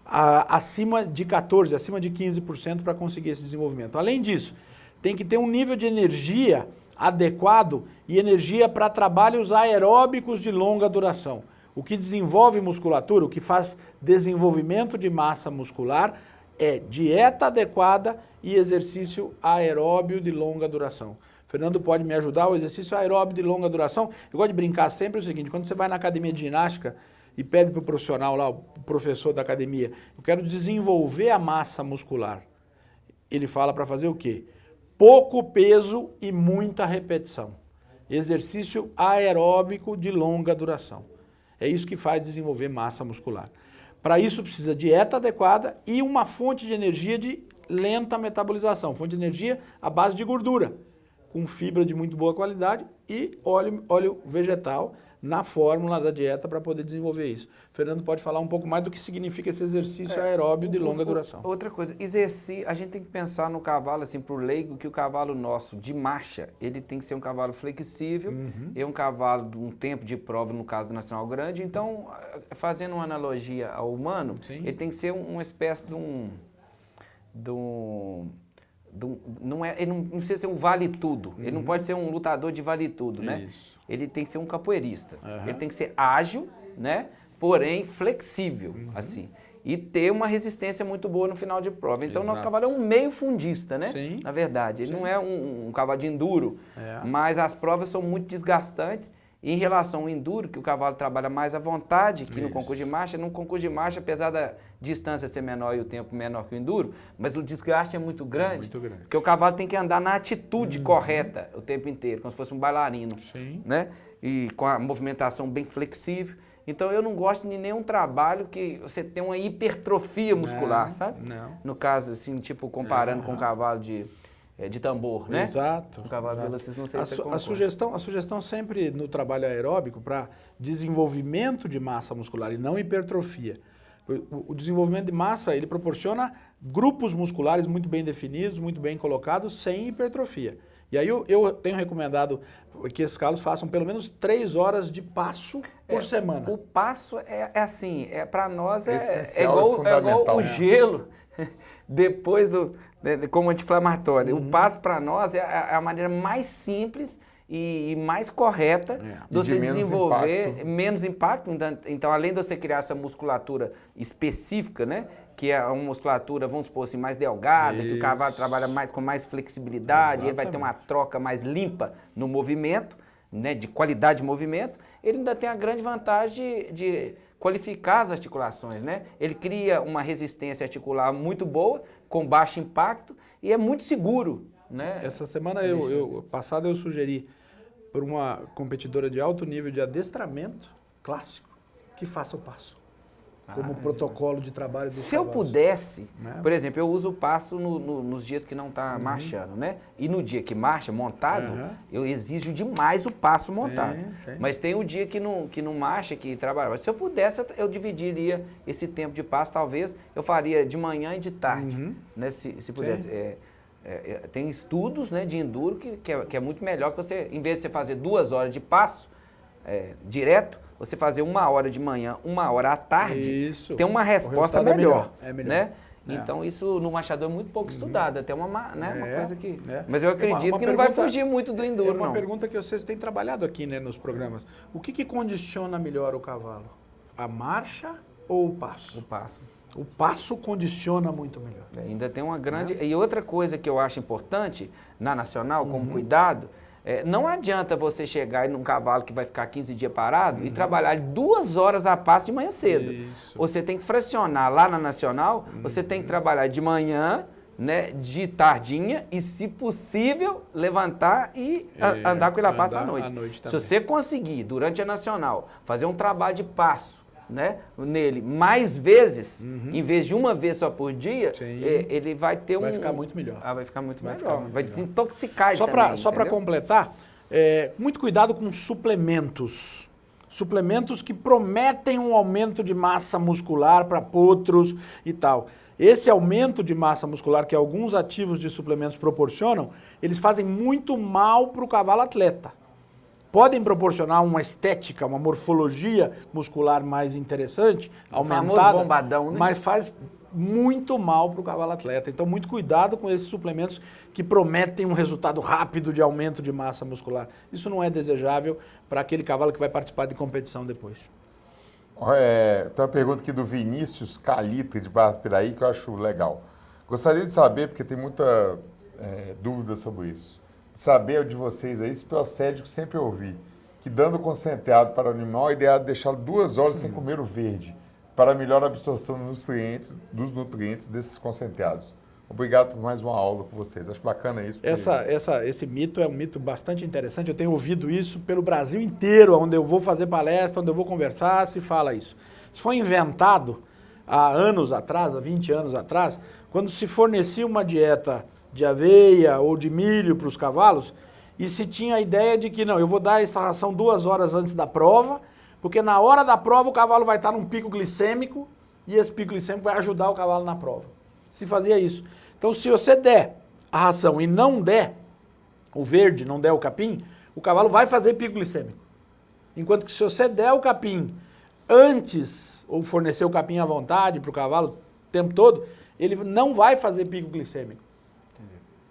acima de 14%, acima de 15% para conseguir esse desenvolvimento. Além disso, tem que ter um nível de energia adequado e energia para trabalhos aeróbicos de longa duração. O que desenvolve musculatura, o que faz desenvolvimento de massa muscular é dieta adequada e exercício aeróbio de longa duração. Fernando pode me ajudar, o exercício aeróbio de longa duração, eu gosto de brincar sempre o seguinte, quando você vai na academia de ginástica e pede para o profissional lá, o professor da academia, eu quero desenvolver a massa muscular. Ele fala para fazer o quê? Pouco peso e muita repetição. Exercício aeróbico de longa duração. É isso que faz desenvolver massa muscular. Para isso precisa dieta adequada e uma fonte de energia de lenta metabolização. Fonte de energia à base de gordura, com fibra de muito boa qualidade e óleo vegetal na fórmula da dieta para poder desenvolver isso. Fernando pode falar um pouco mais do que significa esse exercício aeróbio de longa duração. Outra coisa, a gente tem que pensar no cavalo, assim, para o leigo, que o cavalo nosso de marcha, ele tem que ser um cavalo flexível, é um cavalo de um tempo de prova, no caso do Nacional Grande, então, fazendo uma analogia ao humano, ele tem que ser uma espécie de um ele não precisa ser um vale-tudo, ele não pode ser um lutador de vale-tudo, né? Isso. Ele tem que ser um capoeirista, ele tem que ser ágil, né? Porém flexível, assim, e ter uma resistência muito boa no final de prova. Então, nosso cavalo é um meio fundista, né? Sim. Na verdade, ele não é um cavalo de enduro, mas as provas são muito desgastantes. Em relação ao enduro, que o cavalo trabalha mais à vontade que no concurso de marcha, apesar da distância ser menor e o tempo menor que o enduro, mas o desgaste é muito grande, porque o cavalo tem que andar na atitude correta o tempo inteiro, como se fosse um bailarino, né? E com a movimentação bem flexível. Então, eu não gosto de nenhum trabalho que você tem uma hipertrofia muscular, sabe? Não. No caso, assim, tipo, comparando com um cavalo de tambor, né? Exato. Um cavalo velocista, não sei se você concorda. A sugestão sempre no trabalho aeróbico para desenvolvimento de massa muscular e não hipertrofia. O desenvolvimento de massa, ele proporciona grupos musculares muito bem definidos, muito bem colocados, sem hipertrofia. E aí eu tenho recomendado que esses cavalos façam pelo menos 3 horas de passo por semana. O passo é assim, para nós é Essencial e fundamental. igual o gelo depois como anti-inflamatório. O passo para nós é a maneira mais simples e mais correta de você desenvolver menos impacto. Então, além de você criar essa musculatura específica, né? Que é uma musculatura, vamos supor assim, mais delgada, que o cavalo trabalha com mais flexibilidade, ele vai ter uma troca mais limpa no movimento, né? De qualidade de movimento. Ele ainda tem a grande vantagem de qualificar as articulações, né? Ele cria uma resistência articular muito boa, com baixo impacto e é muito seguro, né? Essa semana passada eu sugeri para uma competidora de alto nível de adestramento clássico que faça o passo. Como protocolo de trabalho dos Se eu cavalos. pudesse, Né? por exemplo, eu uso o passo nos dias que não está marchando, né? E no dia que marcha, montado, eu exijo demais o passo montado. Mas tem o dia que não marcha, que trabalha. Mas se eu pudesse, eu dividiria esse tempo de passo, talvez eu faria de manhã e de tarde, né? Se pudesse. Tem estudos, né, de enduro que é muito melhor que você, em vez de você fazer 2 horas de passo direto, você fazer 1 hora de manhã, 1 hora à tarde, tem uma resposta melhor. É melhor. Né? Então, isso no machador é muito pouco estudado, até uma coisa que... Mas eu acredito que não vai fugir muito do enduro, não. É uma pergunta que vocês têm trabalhado aqui, né, nos programas. O que condiciona melhor o cavalo? A marcha ou o passo? O passo. O passo condiciona muito melhor. Ainda tem uma grande... E outra coisa que eu acho importante na Nacional, como cuidado, não adianta você chegar num cavalo que vai ficar 15 dias parado e trabalhar 2 horas a passo de manhã cedo. Isso. Você tem que fracionar lá na Nacional, você tem que trabalhar de manhã, né, de tardinha e, se possível, levantar e andar com ele a passo à noite. Se você conseguir, durante a Nacional, fazer um trabalho de passo, né, nele mais vezes, em vez de 1 vez só por dia, ele vai ter Vai ficar muito melhor. Vai ficar muito melhor. Vai desintoxicar também. Só para completar, muito cuidado com suplementos. Suplementos que prometem um aumento de massa muscular para potros e tal. Esse aumento de massa muscular que alguns ativos de suplementos proporcionam, eles fazem muito mal para o cavalo atleta. Podem proporcionar uma estética, uma morfologia muscular mais interessante, aumentada, bombadão, né? Mas faz muito mal para o cavalo atleta. Então, muito cuidado com esses suplementos que prometem um resultado rápido de aumento de massa muscular. Isso não é desejável para aquele cavalo que vai participar de competição depois. Tem uma pergunta aqui do Vinícius Calitre, de Barra do Piraí, que eu acho legal. Gostaria de saber, porque tem muita dúvida sobre isso, saber de vocês aí se procede o que sempre ouvi, que dando concentrado para o animal, é ideal deixá-lo 2 horas sem comer o verde, para melhor absorção dos nutrientes desses concentrados. Obrigado por mais uma aula com vocês. Acho bacana isso. Porque... Esse mito é um mito bastante interessante. Eu tenho ouvido isso pelo Brasil inteiro, onde eu vou fazer palestra, onde eu vou conversar, se fala isso. Isso foi inventado há anos atrás, há 20 anos atrás, quando se fornecia uma dieta de aveia ou de milho para os cavalos, e se tinha a ideia de que, não, eu vou dar essa ração 2 horas antes da prova, porque na hora da prova o cavalo vai estar num pico glicêmico, e esse pico glicêmico vai ajudar o cavalo na prova. Se fazia isso. Então, se você der a ração e não der o verde, não der o capim, o cavalo vai fazer pico glicêmico. Enquanto que se você der o capim antes, ou fornecer o capim à vontade para o cavalo o tempo todo, ele não vai fazer pico glicêmico.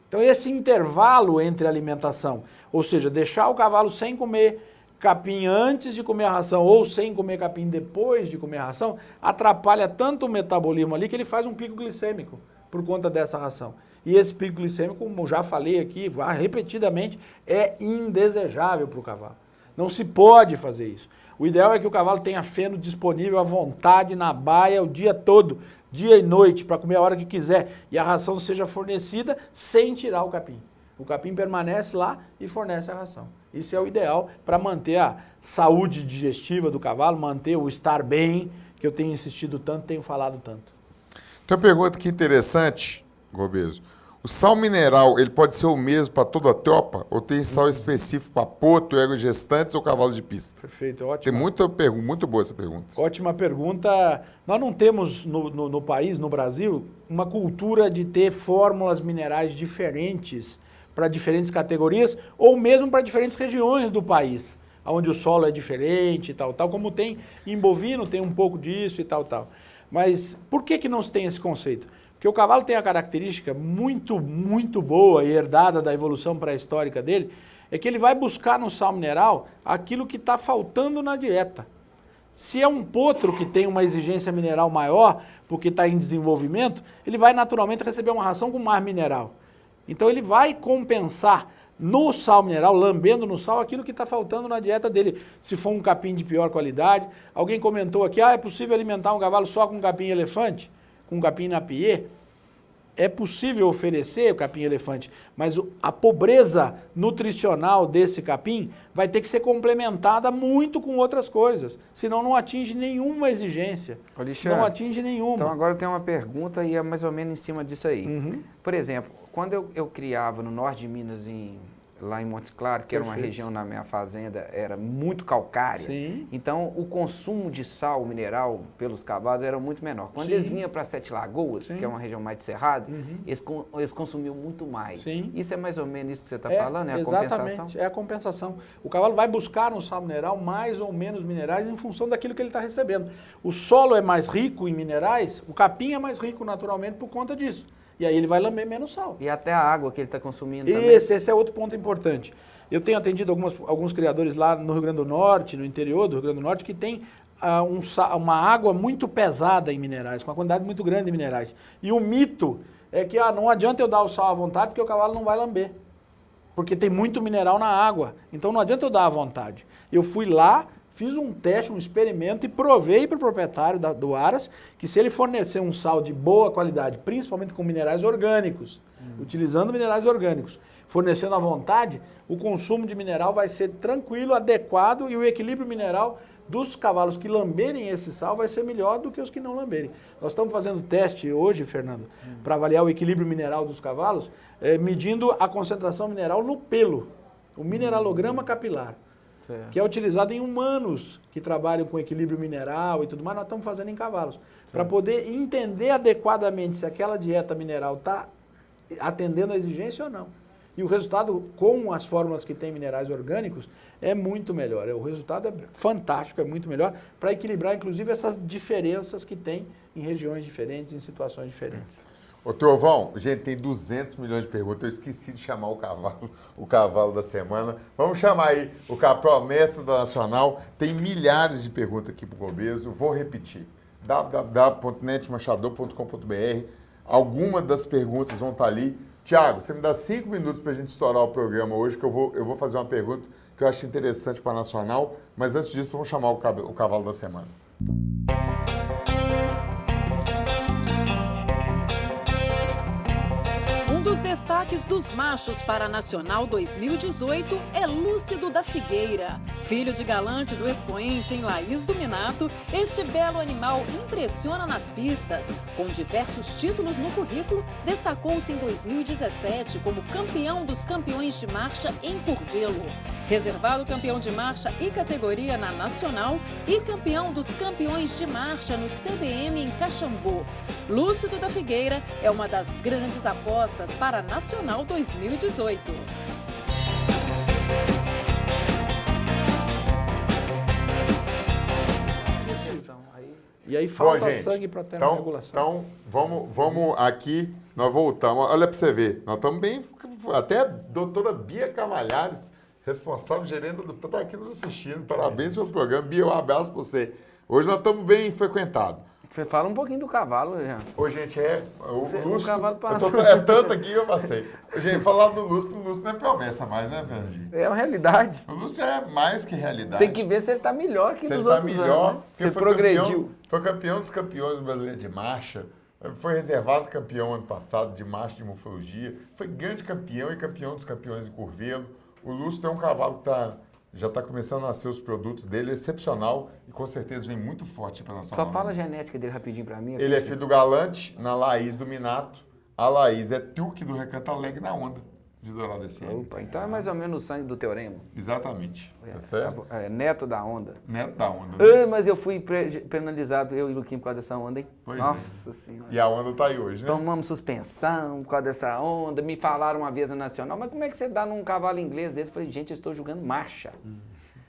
Então, esse intervalo entre alimentação, ou seja, deixar o cavalo sem comer capim antes de comer a ração ou sem comer capim depois de comer a ração, atrapalha tanto o metabolismo ali que ele faz um pico glicêmico por conta dessa ração. E esse pico glicêmico, como já falei aqui repetidamente, é indesejável para o cavalo. Não se pode fazer isso. O ideal é que o cavalo tenha feno disponível à vontade na baia o dia todo, dia e noite, para comer a hora que quiser, e a ração seja fornecida sem tirar o capim. O capim permanece lá e fornece a ração. Isso é o ideal para manter a saúde digestiva do cavalo, manter o estar bem, que eu tenho insistido tanto, tenho falado tanto. Tem uma pergunta aqui interessante, Gobeso. O sal mineral, ele pode ser o mesmo para toda a tropa? Ou tem sal específico para potro, ego gestantes ou cavalo de pista? Perfeito, ótimo. Tem muito boa essa pergunta. Ótima pergunta. Nós não temos no país, no Brasil, uma cultura de ter fórmulas minerais diferentes para diferentes categorias ou mesmo para diferentes regiões do país, onde o solo é diferente e tal, como tem em bovino, tem um pouco disso e tal. Mas por que não se tem esse conceito? Porque o cavalo tem a característica muito, muito boa e herdada da evolução pré-histórica dele, é que ele vai buscar no sal mineral aquilo que está faltando na dieta. Se é um potro que tem uma exigência mineral maior, porque está em desenvolvimento, ele vai naturalmente receber uma ração com mais mineral. Então ele vai compensar no sal mineral, lambendo no sal, aquilo que está faltando na dieta dele. Se for um capim de pior qualidade, alguém comentou aqui, é possível alimentar um cavalo só com capim elefante? Com capim napier? É possível oferecer o capim elefante, mas a pobreza nutricional desse capim vai ter que ser complementada muito com outras coisas, senão não atinge nenhuma exigência. Alexandre, não atinge nenhuma. Então agora eu tenho uma pergunta e é mais ou menos em cima disso aí. Uhum. Por exemplo, quando eu criava no norte de Minas, lá em Montes Claros, que era uma região na minha fazenda, era muito calcária. Sim. Então, o consumo de sal mineral pelos cavalos era muito menor. Quando eles vinham para Sete Lagoas, que é uma região mais de cerrado, eles consumiam muito mais. Sim. Isso é mais ou menos isso que você está falando? É a exatamente, compensação? é a compensação. O cavalo vai buscar no sal mineral mais ou menos minerais em função daquilo que ele está recebendo. O solo é mais rico em minerais, o capim é mais rico naturalmente por conta disso. E aí ele vai lamber menos sal. E até a água que ele está consumindo também. Esse é outro ponto importante. Eu tenho atendido alguns criadores lá no Rio Grande do Norte, no interior do Rio Grande do Norte, que tem uma água muito pesada em minerais, com uma quantidade muito grande de minerais. E o mito é que não adianta eu dar o sal à vontade, porque o cavalo não vai lamber. Porque tem muito mineral na água. Então não adianta eu dar à vontade. Eu fui lá, fiz um teste, um experimento e provei para o proprietário do Aras que se ele fornecer um sal de boa qualidade, principalmente com minerais orgânicos, utilizando minerais orgânicos, fornecendo à vontade, o consumo de mineral vai ser tranquilo, adequado e o equilíbrio mineral dos cavalos que lamberem esse sal vai ser melhor do que os que não lamberem. Nós estamos fazendo teste hoje, Fernando, para avaliar o equilíbrio mineral dos cavalos, medindo a concentração mineral no pelo, o mineralograma capilar. Certo. Que é utilizado em humanos que trabalham com equilíbrio mineral e tudo mais, nós estamos fazendo em cavalos. Para poder entender adequadamente se aquela dieta mineral está atendendo a exigência ou não. E o resultado com as fórmulas que tem minerais orgânicos é muito melhor. O resultado é fantástico, é muito melhor para equilibrar, inclusive, essas diferenças que tem em regiões diferentes, em situações diferentes. Ô, Trovão, gente, tem 200 milhões de perguntas. Eu esqueci de chamar o cavalo da semana. Vamos chamar aí o promessa da Nacional. Tem milhares de perguntas aqui para o Gobeso. Vou repetir. www.netmachador.com.br. Algumas das perguntas vão estar ali. Tiago, você me dá 5 minutos para a gente estourar o programa hoje, que eu vou fazer uma pergunta que eu acho interessante para a Nacional. Mas antes disso, vamos chamar o cavalo da semana. Os destaques dos machos para a Nacional 2018 é Lúcido da Figueira. Filho de galante do expoente em Laís do Minato, este belo animal impressiona nas pistas. Com diversos títulos no currículo, destacou-se em 2017 como campeão dos campeões de marcha em Curvelo. Reservado campeão de marcha e categoria na Nacional e campeão dos campeões de marcha no CBM em Caxambu. Lúcido da Figueira é uma das grandes apostas para a Nacional 2018. E aí falta gente, sangue para ter uma regulação. Então, vamos aqui, nós voltamos. Olha para você ver, nós estamos bem, até a doutora Bia Cavalhares, responsável gerente do está aqui nos assistindo. Parabéns pelo programa. Bia, um abraço para você. Hoje nós estamos bem frequentados. Você fala um pouquinho do cavalo, já. Ô, gente, o Lúcio... cavalo passa. É tanto aqui que eu passei. Gente, falar do Lúcio não é promessa mais, né, Fernandinho? É uma realidade. O Lúcio é mais que realidade. Tem que ver se ele está melhor que dos outros anos. Se ele está melhor, se ele progrediu. Foi campeão dos campeões brasileiros de marcha, foi reservado campeão ano passado de marcha de morfologia, foi grande campeão e campeão dos campeões de Curvelo. O Lúcio tem um cavalo que já está começando a nascer os produtos dele, é excepcional e com certeza vem muito forte para a nossa Só fala a genética dele rapidinho para mim. Ele é filho do Galante, na Laís do Minato. A Laís é Tuque do Recanto Alegre na Onda. de Dourado esse ano. Opa, então é mais ou menos o sangue do Teorema. Exatamente, tá certo? Neto da onda. Neto da onda. Né? Mas eu fui penalizado, eu e o Luquinho, por causa dessa onda, hein? Pois Nossa Senhora. E a onda tá aí hoje, né? Tomamos suspensão por causa dessa onda, me falaram uma vez na Nacional, mas como é que você dá num cavalo inglês desse? Eu falei, gente, eu estou jogando marcha.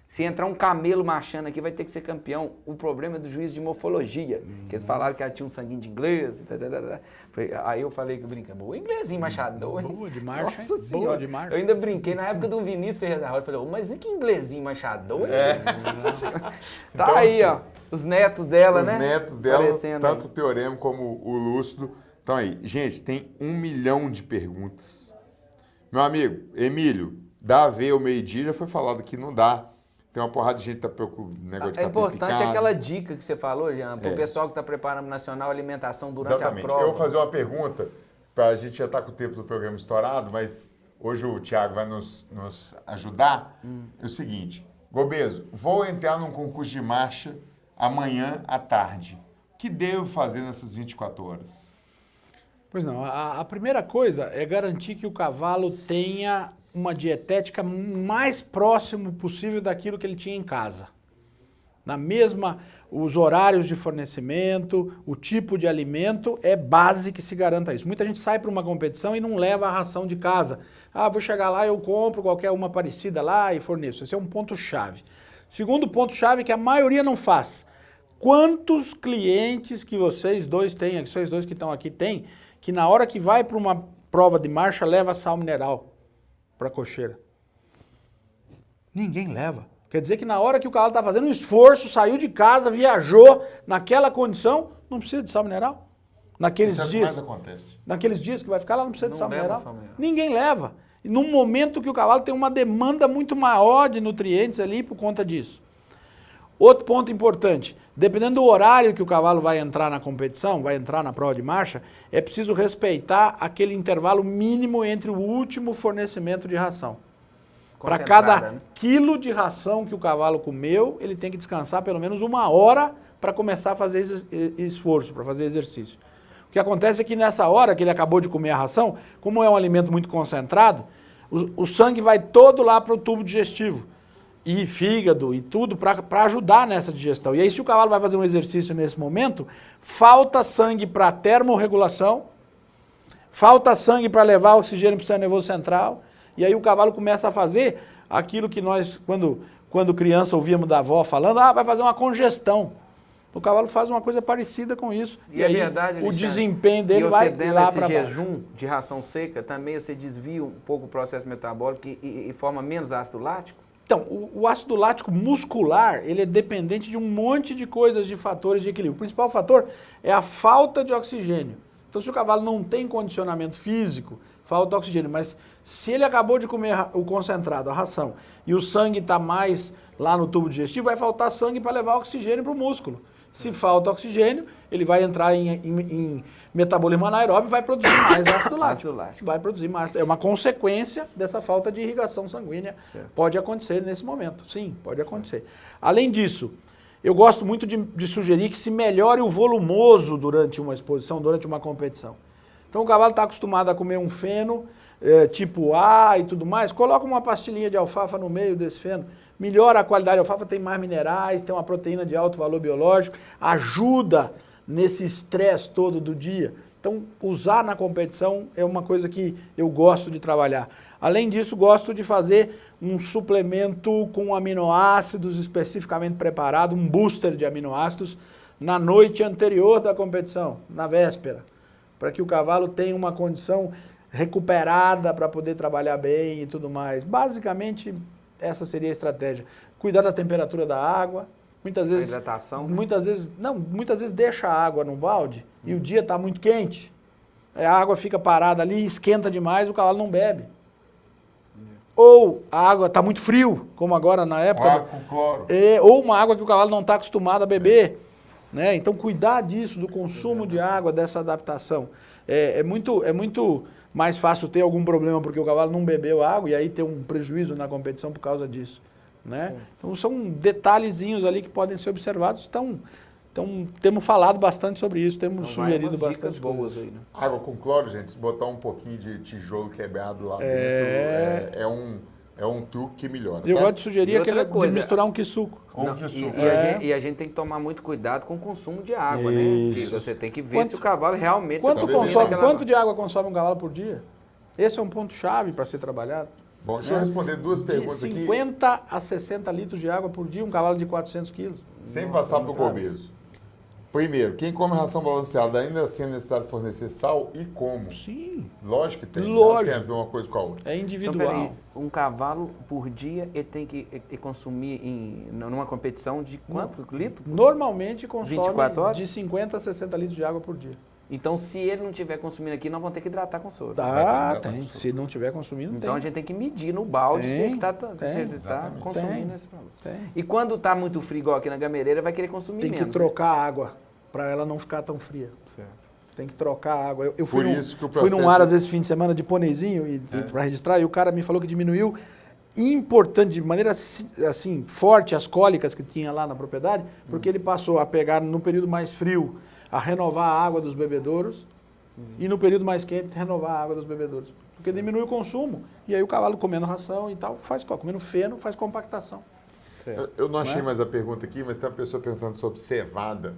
Se entrar um camelo marchando aqui, vai ter que ser campeão. O problema é do juiz de morfologia, que eles falaram que ela tinha um sanguinho de inglês. Aí eu falei que brincando, o inglesinho machador. Boa de marcha, Nossa Senhora. boa de marcha. Eu ainda brinquei na época do Vinícius Ferreira da Rocha. Falei, mas e que inglesinho machador? Nossa Senhora. Tá Então, aí, assim, ó, os netos dela, né? Os netos dela, Aparecendo tanto aí. o Teorema como o Lúcido. Então aí, gente, tem 1 milhão de perguntas. Meu amigo, Emílio, dá a ver o meio-dia, já foi falado que não dá. Tem uma porrada de gente que tá preocupado com negócio de É capim importante picado. aquela dica que você falou, Jean, para o pessoal que está preparando o Nacional Alimentação durante Exatamente. a prova. Eu vou fazer uma pergunta, para a gente já estar com o tempo do programa estourado, mas hoje o Thiago vai nos ajudar. É o seguinte, Gobeso, vou entrar num concurso de marcha amanhã à tarde. O que devo fazer nessas 24 horas? Pois não, a primeira coisa é garantir que o cavalo tenha uma dietética mais próximo possível daquilo que ele tinha em casa. Na mesma, os horários de fornecimento, o tipo de alimento, é base que se garanta isso. Muita gente sai para uma competição e não leva a ração de casa. Ah, vou chegar lá, eu compro qualquer uma parecida lá e forneço. Esse é um ponto-chave. Segundo ponto-chave que a maioria não faz. Quantos clientes que vocês dois têm, que vocês dois que estão aqui têm, que na hora que vai para uma prova de marcha leva sal mineral para a cocheira? Ninguém leva. Quer dizer que na hora que o cavalo está fazendo um esforço, saiu de casa, viajou, naquela condição, não precisa de sal mineral. Naqueles Isso é o que dias, mais acontece. naqueles dias que vai ficar lá, não precisa de sal leva mineral. sal mineral. Ninguém leva. E num momento que o cavalo tem uma demanda muito maior de nutrientes ali por conta disso. Outro ponto importante, dependendo do horário que o cavalo vai entrar na competição, vai entrar na prova de marcha, é preciso respeitar aquele intervalo mínimo entre o último fornecimento de ração. Para cada quilo de ração que o cavalo comeu, ele tem que descansar pelo menos 1 hora para começar a fazer esforço, para fazer exercício. O que acontece é que nessa hora que ele acabou de comer a ração, como é um alimento muito concentrado, o sangue vai todo lá para o tubo digestivo. E fígado e tudo para ajudar nessa digestão. E aí, se o cavalo vai fazer um exercício nesse momento, falta sangue para termorregulação, falta sangue para levar oxigênio para o sistema nervoso central, e aí o cavalo começa a fazer aquilo que nós, quando criança, ouvíamos da avó falando, vai fazer uma congestão. O cavalo faz uma coisa parecida com isso, e aí verdade, o Alexandre, desempenho dele que vai você dando lá esse para baixo. jejum de ração seca, também você desvia um pouco o processo metabólico e forma menos ácido lático? Então, o ácido lático muscular, ele é dependente de um monte de coisas, de fatores de equilíbrio. O principal fator é a falta de oxigênio. Então, se o cavalo não tem condicionamento físico, falta oxigênio. Mas se ele acabou de comer o concentrado, a ração, e o sangue está mais lá no tubo digestivo, vai faltar sangue para levar oxigênio para o músculo. Se falta oxigênio, ele vai entrar em metabolismo anaeróbio e vai produzir mais ácido lático. Vai produzir mais. É uma consequência dessa falta de irrigação sanguínea. Certo. Pode acontecer nesse momento. Sim, pode acontecer. Além disso, eu gosto muito de sugerir que se melhore o volumoso durante uma exposição, durante uma competição. Então o cavalo está acostumado a comer um feno, tipo A e tudo mais, coloca uma pastilhinha de alfafa no meio desse feno, melhora a qualidade. A alfafa tem mais minerais, tem uma proteína de alto valor biológico, ajuda nesse estresse todo do dia. Então, usar na competição é uma coisa que eu gosto de trabalhar. Além disso, gosto de fazer um suplemento com aminoácidos especificamente preparado, um booster de aminoácidos, na noite anterior da competição, na véspera, para que o cavalo tenha uma condição recuperada para poder trabalhar bem e tudo mais. Basicamente, essa seria a estratégia. Cuidar da temperatura da água. Muitas vezes, a hidratação? Muitas vezes deixa a água no balde e o dia está muito quente. A água fica parada ali, esquenta demais, o cavalo não bebe. Ou a água está muito frio, como agora na época. Água com cloro. Ou uma água que o cavalo não está acostumado a beber. Né? Então, cuidar disso, do consumo de água, dessa adaptação. É muito mais fácil ter algum problema porque o cavalo não bebeu água e aí ter um prejuízo na competição por causa disso. Né? Então, são detalhezinhos ali que podem ser observados, estão Então, temos falado bastante sobre isso, temos Então, sugerido umas dicas bastante boas coisas. aí, né? Água com cloro, gente, se botar um pouquinho de tijolo quebrado lá dentro, é um truque que melhora. Eu tá? gosto de sugerir E outra aquele de coisa, misturar um quisuco. Ou que suco. E a gente tem que tomar muito cuidado com o consumo de água, né? Porque você tem que ver se o cavalo realmente Quanto tá bebendo aquela quanto de água consome um cavalo por dia? Esse é um ponto-chave para ser trabalhado. Bom, deixa eu responder duas perguntas De aqui, 50 a 60 litros de água por dia, um cavalo de 400 quilos. sem passar para o obeso. Primeiro, quem come ração balanceada ainda assim é necessário fornecer sal e como? Sim. Lógico que tem. Lógico. Não tem a ver uma coisa com a outra. É Então, individual. peraí, um cavalo por dia, ele tem que consumir numa competição de quantos litros? Normalmente consome 24 horas? de 50 a 60 litros de água por dia. Então, se ele não estiver consumindo aqui, nós vamos ter que hidratar com soro. Tem. Se não tiver consumindo, Então, a tem. gente tem que medir no balde se ele está exatamente. consumindo esse valor. Tem. E quando está muito frio, igual aqui na gameireira, vai querer consumir Tem que menos. trocar a água para ela não ficar tão fria. Certo. Tem que trocar a água. Eu fui, Por num, isso que o fui num processo- Aras esse fim de semana de pôneizinho para registrar e o cara me falou que diminuiu importante, de maneira assim, forte as cólicas que tinha lá na propriedade, porque ele passou a pegar no período mais frio a renovar a água dos bebedouros e no período mais quente renovar a água dos bebedouros. Porque diminui o consumo e aí o cavalo comendo ração e tal, comendo feno, faz compactação. Eu não achei mais a pergunta aqui, mas tem uma pessoa perguntando sobre cevada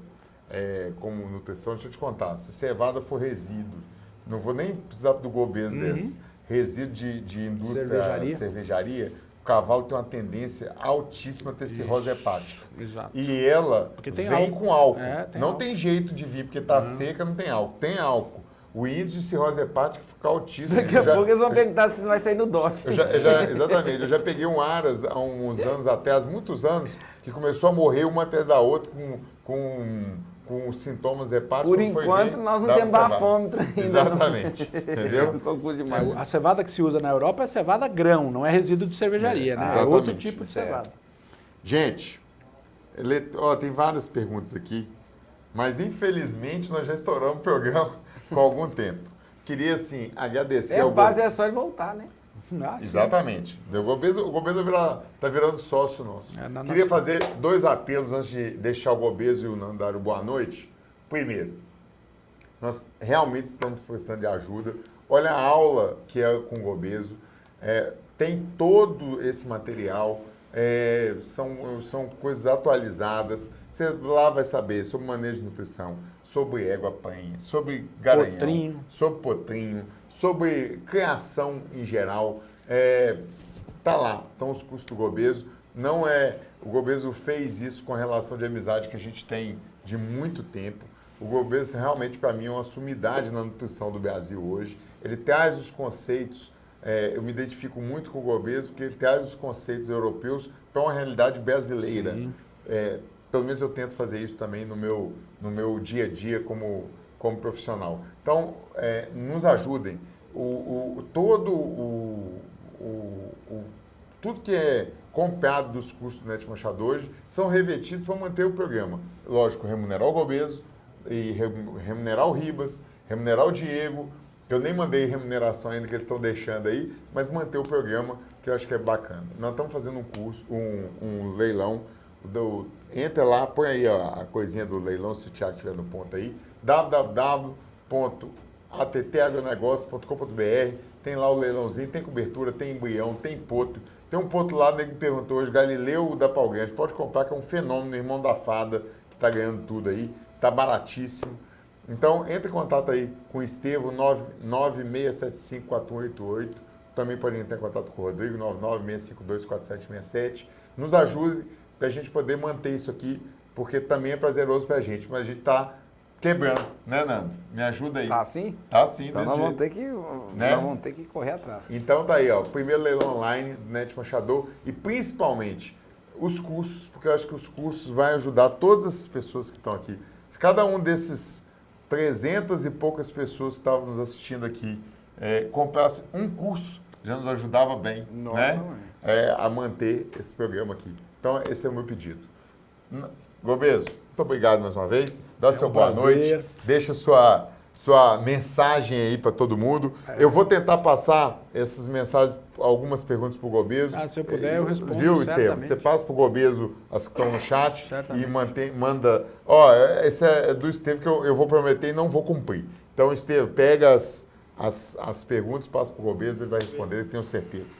como nutrição. Deixa eu te contar. Se cevada for resíduo, não vou nem precisar do gobeso desse, resíduo de indústria cervejaria, o cavalo tem uma tendência altíssima a ter cirrose hepática. Exato. E ela Porque tem vem álcool. com álcool. Tem não álcool. tem jeito de vir, porque está seca, não tem álcool. Tem álcool. O índice de cirrose hepática fica altíssimo. Daqui a pouco eles vão perguntar se vai sair no DOF. Exatamente. Eu já peguei um Aras há uns anos atrás, muitos anos, que começou a morrer uma atrás da outra com sintomas hepáticos. Por enquanto, nós não temos bafômetro ainda. Exatamente. Entendeu? Não conclui demais. A cevada que se usa na Europa é cevada grão, não é resíduo de cervejaria, né? É exatamente. outro tipo de cevada. Gente, tem várias perguntas aqui, mas infelizmente nós já estouramos o programa com algum tempo. Queria, assim, agradecer ao... A base é só ele voltar, né? Exatamente. O Gobeso está virando sócio nosso. Queria fazer dois apelos antes de deixar o Gobeso e o Nando dar o boa noite. Primeiro, nós realmente estamos precisando de ajuda. Olha a aula que é com o Gobeso. Tem todo esse material. São coisas atualizadas. Você lá vai saber sobre manejo de nutrição, sobre égua-panha, sobre garanhão, sobre potrinho, sobre criação em geral. Tá lá, estão os cursos do Gobeso. O Gobeso fez isso com a relação de amizade que a gente tem de muito tempo. O Gobeso realmente, para mim, é uma sumidade na nutrição do Brasil hoje. Ele traz os conceitos. Eu me identifico muito com o Gobeso porque ele traz os conceitos europeus para uma realidade brasileira. Pelo menos eu tento fazer isso também no meu dia a dia como profissional. Então, nos ajudem. Tudo que é comprado dos custos do Netmarchador hoje são revetidos para manter o programa. Lógico, remunerar o Gobeso, e remunerar o Ribas, remunerar o Diego. Eu nem mandei remuneração ainda que eles estão deixando aí, mas manter o programa, que eu acho que é bacana. Nós estamos fazendo um curso, um leilão. Entra lá, põe aí a coisinha do leilão, se o Thiago estiver no ponto aí, www.attagronegócio.com.br. Tem lá o leilãozinho, tem cobertura, tem embrião, tem potro. Tem um potro lá, que me perguntou hoje, Galileu da Palgante, pode comprar, que é um fenômeno, irmão da fada, que está ganhando tudo aí, está baratíssimo. Então, entre em contato aí com o Estevo, 996754188. Também pode entrar em contato com o Rodrigo, 996524767. Nos ajude para a gente poder manter isso aqui, porque também é prazeroso para a gente, mas a gente está quebrando, né, Nando? Me ajuda aí. Tá assim? Tá sim, então desse nós jeito. vamos ter que correr atrás. Então tá aí, ó, primeiro leilão online do Netmarchador e principalmente os cursos, porque eu acho que os cursos vão ajudar todas essas pessoas que estão aqui. Se cada um desses 300 e poucas pessoas que estavam nos assistindo aqui comprasse um curso, já nos ajudava bem. Nossa, a manter esse programa aqui. Então, esse é o meu pedido. Gobeso, muito obrigado mais uma vez. Dá seu boa noite. Deixa sua mensagem aí para todo mundo. Eu vou tentar passar essas mensagens, algumas perguntas para o Gobeso. Se eu puder, eu respondo. Viu, Estevam? Você passa para o Gobeso as que estão no chat Certamente. e manda. Esse é do Estevam que eu vou prometer e não vou cumprir. Então, Estevam, pega as perguntas, passa para o Gobeso, ele vai responder, eu tenho certeza.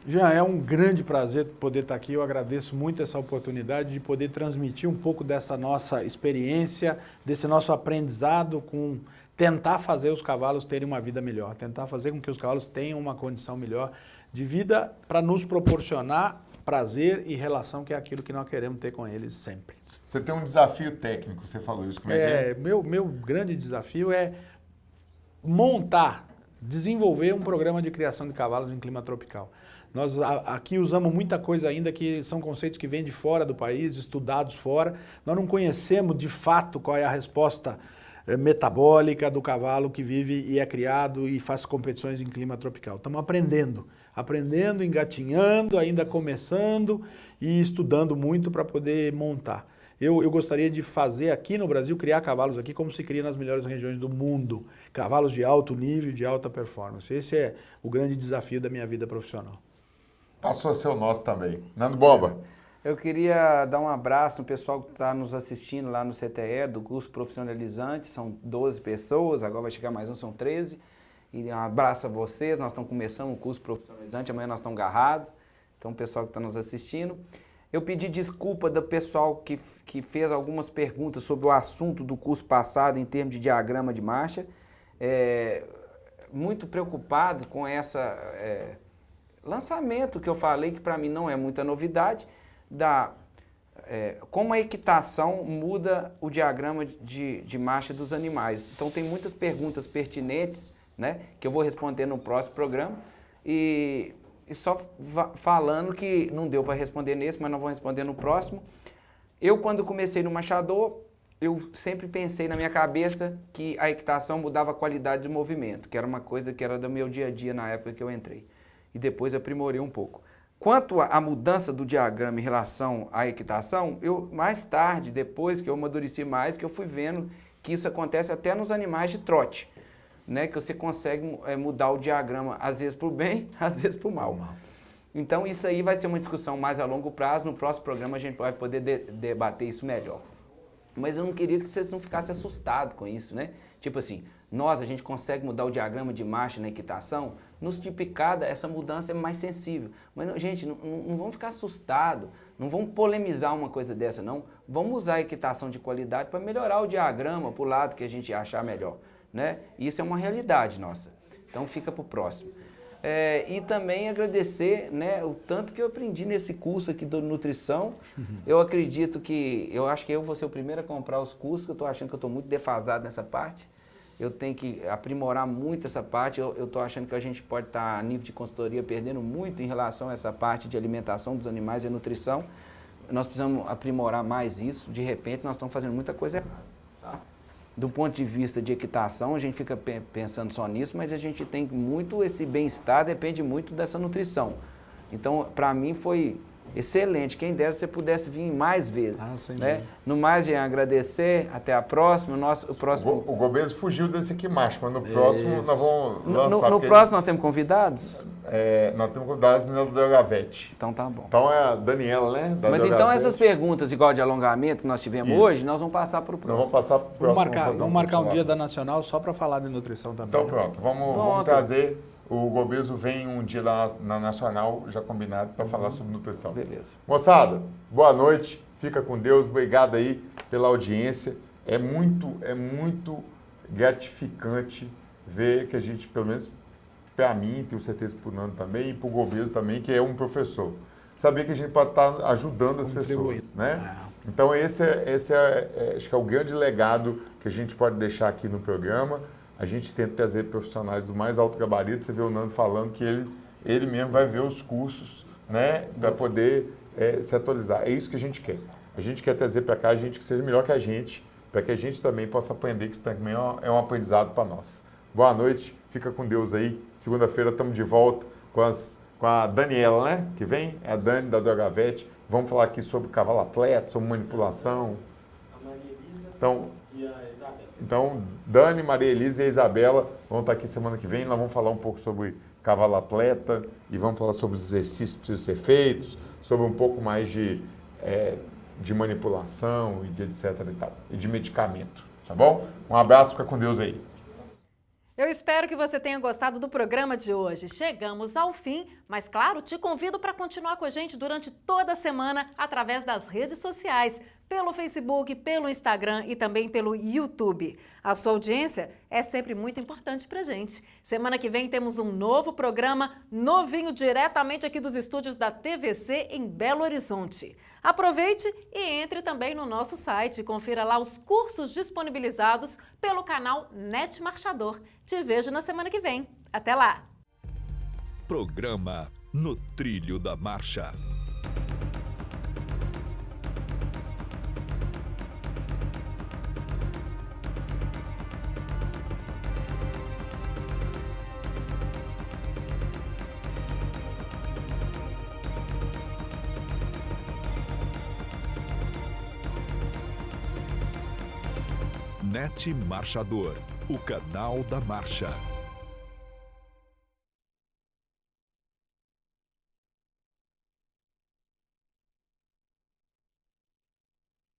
Jean, é um grande prazer poder estar aqui. Eu agradeço muito essa oportunidade de poder transmitir um pouco dessa nossa experiência, desse nosso aprendizado com tentar fazer os cavalos terem uma vida melhor, tentar fazer com que os cavalos tenham uma condição melhor de vida para nos proporcionar prazer e relação, que é aquilo que nós queremos ter com eles sempre. Você tem um desafio técnico, você falou isso, como é que é? Meu grande desafio é desenvolver um programa de criação de cavalos em clima tropical. Nós aqui usamos muita coisa ainda que são conceitos que vêm de fora do país, estudados fora. Nós não conhecemos de fato qual é a resposta metabólica do cavalo que vive e é criado e faz competições em clima tropical. Estamos aprendendo, engatinhando, ainda começando e estudando muito para poder montar. Eu gostaria de fazer aqui no Brasil, criar cavalos aqui como se cria nas melhores regiões do mundo. Cavalos de alto nível, de alta performance. Esse é o grande desafio da minha vida profissional. Passou a ser o nosso também. Nando Bomba. Eu queria dar um abraço no pessoal que está nos assistindo lá no CTE, do curso profissionalizante. São 12 pessoas, agora vai chegar mais um, são 13. E um abraço a vocês, nós estamos começando o curso profissionalizante, amanhã nós estamos agarrados. Então, o pessoal que está nos assistindo. Eu pedi desculpa do pessoal que fez algumas perguntas sobre o assunto do curso passado em termos de diagrama de marcha. Muito preocupado com essa lançamento que eu falei, que para mim não é muita novidade, como a equitação muda o diagrama de marcha dos animais. Então tem muitas perguntas pertinentes, né, que eu vou responder no próximo programa. E só falando que não deu para responder nesse, mas não vou responder no próximo. Eu, quando comecei no marchador, eu sempre pensei na minha cabeça que a equitação mudava a qualidade de movimento, que era uma coisa que era do meu dia a dia na época que eu entrei. E depois aprimorei um pouco. Quanto à mudança do diagrama em relação à equitação, eu mais tarde, depois que eu amadureci mais, que eu fui vendo que isso acontece até nos animais de trote, né? Que você consegue mudar o diagrama, às vezes para o bem, às vezes para o mal. Então isso aí vai ser uma discussão mais a longo prazo, no próximo programa a gente vai poder debater isso melhor. Mas eu não queria que vocês não ficassem assustados com isso, né? Tipo assim, a gente consegue mudar o diagrama de marcha na equitação? Nos de picada, essa mudança é mais sensível. Mas, gente, não vamos ficar assustados, não vamos polemizar uma coisa dessa, não. Vamos usar a equitação de qualidade para melhorar o diagrama para o lado que a gente achar melhor, né? Isso é uma realidade nossa. Então, fica para o próximo. E também agradecer, né, o tanto que eu aprendi nesse curso aqui de nutrição. Eu acredito eu acho que eu vou ser o primeiro a comprar os cursos, que eu estou achando que eu estou muito defasado nessa parte. Eu tenho que aprimorar muito essa parte. Eu estou achando que a gente pode estar a nível de consultoria perdendo muito em relação a essa parte de alimentação dos animais e nutrição. Nós precisamos aprimorar mais isso. De repente, nós estamos fazendo muita coisa errada. Tá? Do ponto de vista de equitação, a gente fica pensando só nisso, mas a gente tem muito, esse bem-estar depende muito dessa nutrição. Então, para mim foi excelente. Quem dera se você pudesse vir mais vezes. Né? No mais, Jean, agradecer. Até a próxima. O próximo... O Gobeso fugiu desse aqui macho, mas no próximo nós vamos lançar. No próximo nós temos convidados? Nós temos convidados meninas do Delgavete. Então tá bom. Então é a Daniela, né? Mas então essas perguntas igual de alongamento que nós tivemos hoje, nós vamos passar para o próximo. Nós vamos passar para o próximo. Vamos marcar um dia da Nacional só para falar de nutrição também. Então pronto, vamos trazer. O Gobeso vem um dia na Nacional, já combinado, para falar sobre nutrição. Beleza. Moçada, boa noite, fica com Deus, obrigado aí pela audiência. É muito gratificante ver que a gente, pelo menos para mim, tenho certeza para o Nando também, e para o Gobeso também, que é um professor. Saber que a gente pode estar ajudando as pessoas, né? Então esse acho que é o grande legado que a gente pode deixar aqui no programa. A gente tenta trazer profissionais do mais alto gabarito. Você vê o Nando falando que ele mesmo vai ver os cursos, né, para poder se atualizar. É isso que a gente quer. A gente quer trazer para cá a gente que seja melhor que a gente, para que a gente também possa aprender, que isso também é um aprendizado para nós. Boa noite, fica com Deus aí. Segunda-feira estamos de volta com a Daniela, né, que vem, é a Dani da Delgavete. Vamos falar aqui sobre cavalo atleta, sobre manipulação. A Maria Elisa então, e a Isabela. Então, Dani, Maria Elisa e a Isabela vão estar aqui semana que vem. Nós vamos falar um pouco sobre cavalo atleta e vamos falar sobre os exercícios que precisam ser feitos, sobre um pouco mais de manipulação e de etc e tal, e de medicamento, tá bom? Um abraço, fica com Deus aí. Eu espero que você tenha gostado do programa de hoje. Chegamos ao fim, mas claro, te convido para continuar com a gente durante toda a semana através das redes sociais, pelo Facebook, pelo Instagram e também pelo YouTube. A sua audiência é sempre muito importante para a gente. Semana que vem temos um novo programa, novinho, diretamente aqui dos estúdios da TVC em Belo Horizonte. Aproveite e entre também no nosso site e confira lá os cursos disponibilizados pelo canal NET Marchador. Te vejo na semana que vem. Até lá! Programa No Trilho da Marcha. NET Marchador, o canal da marcha.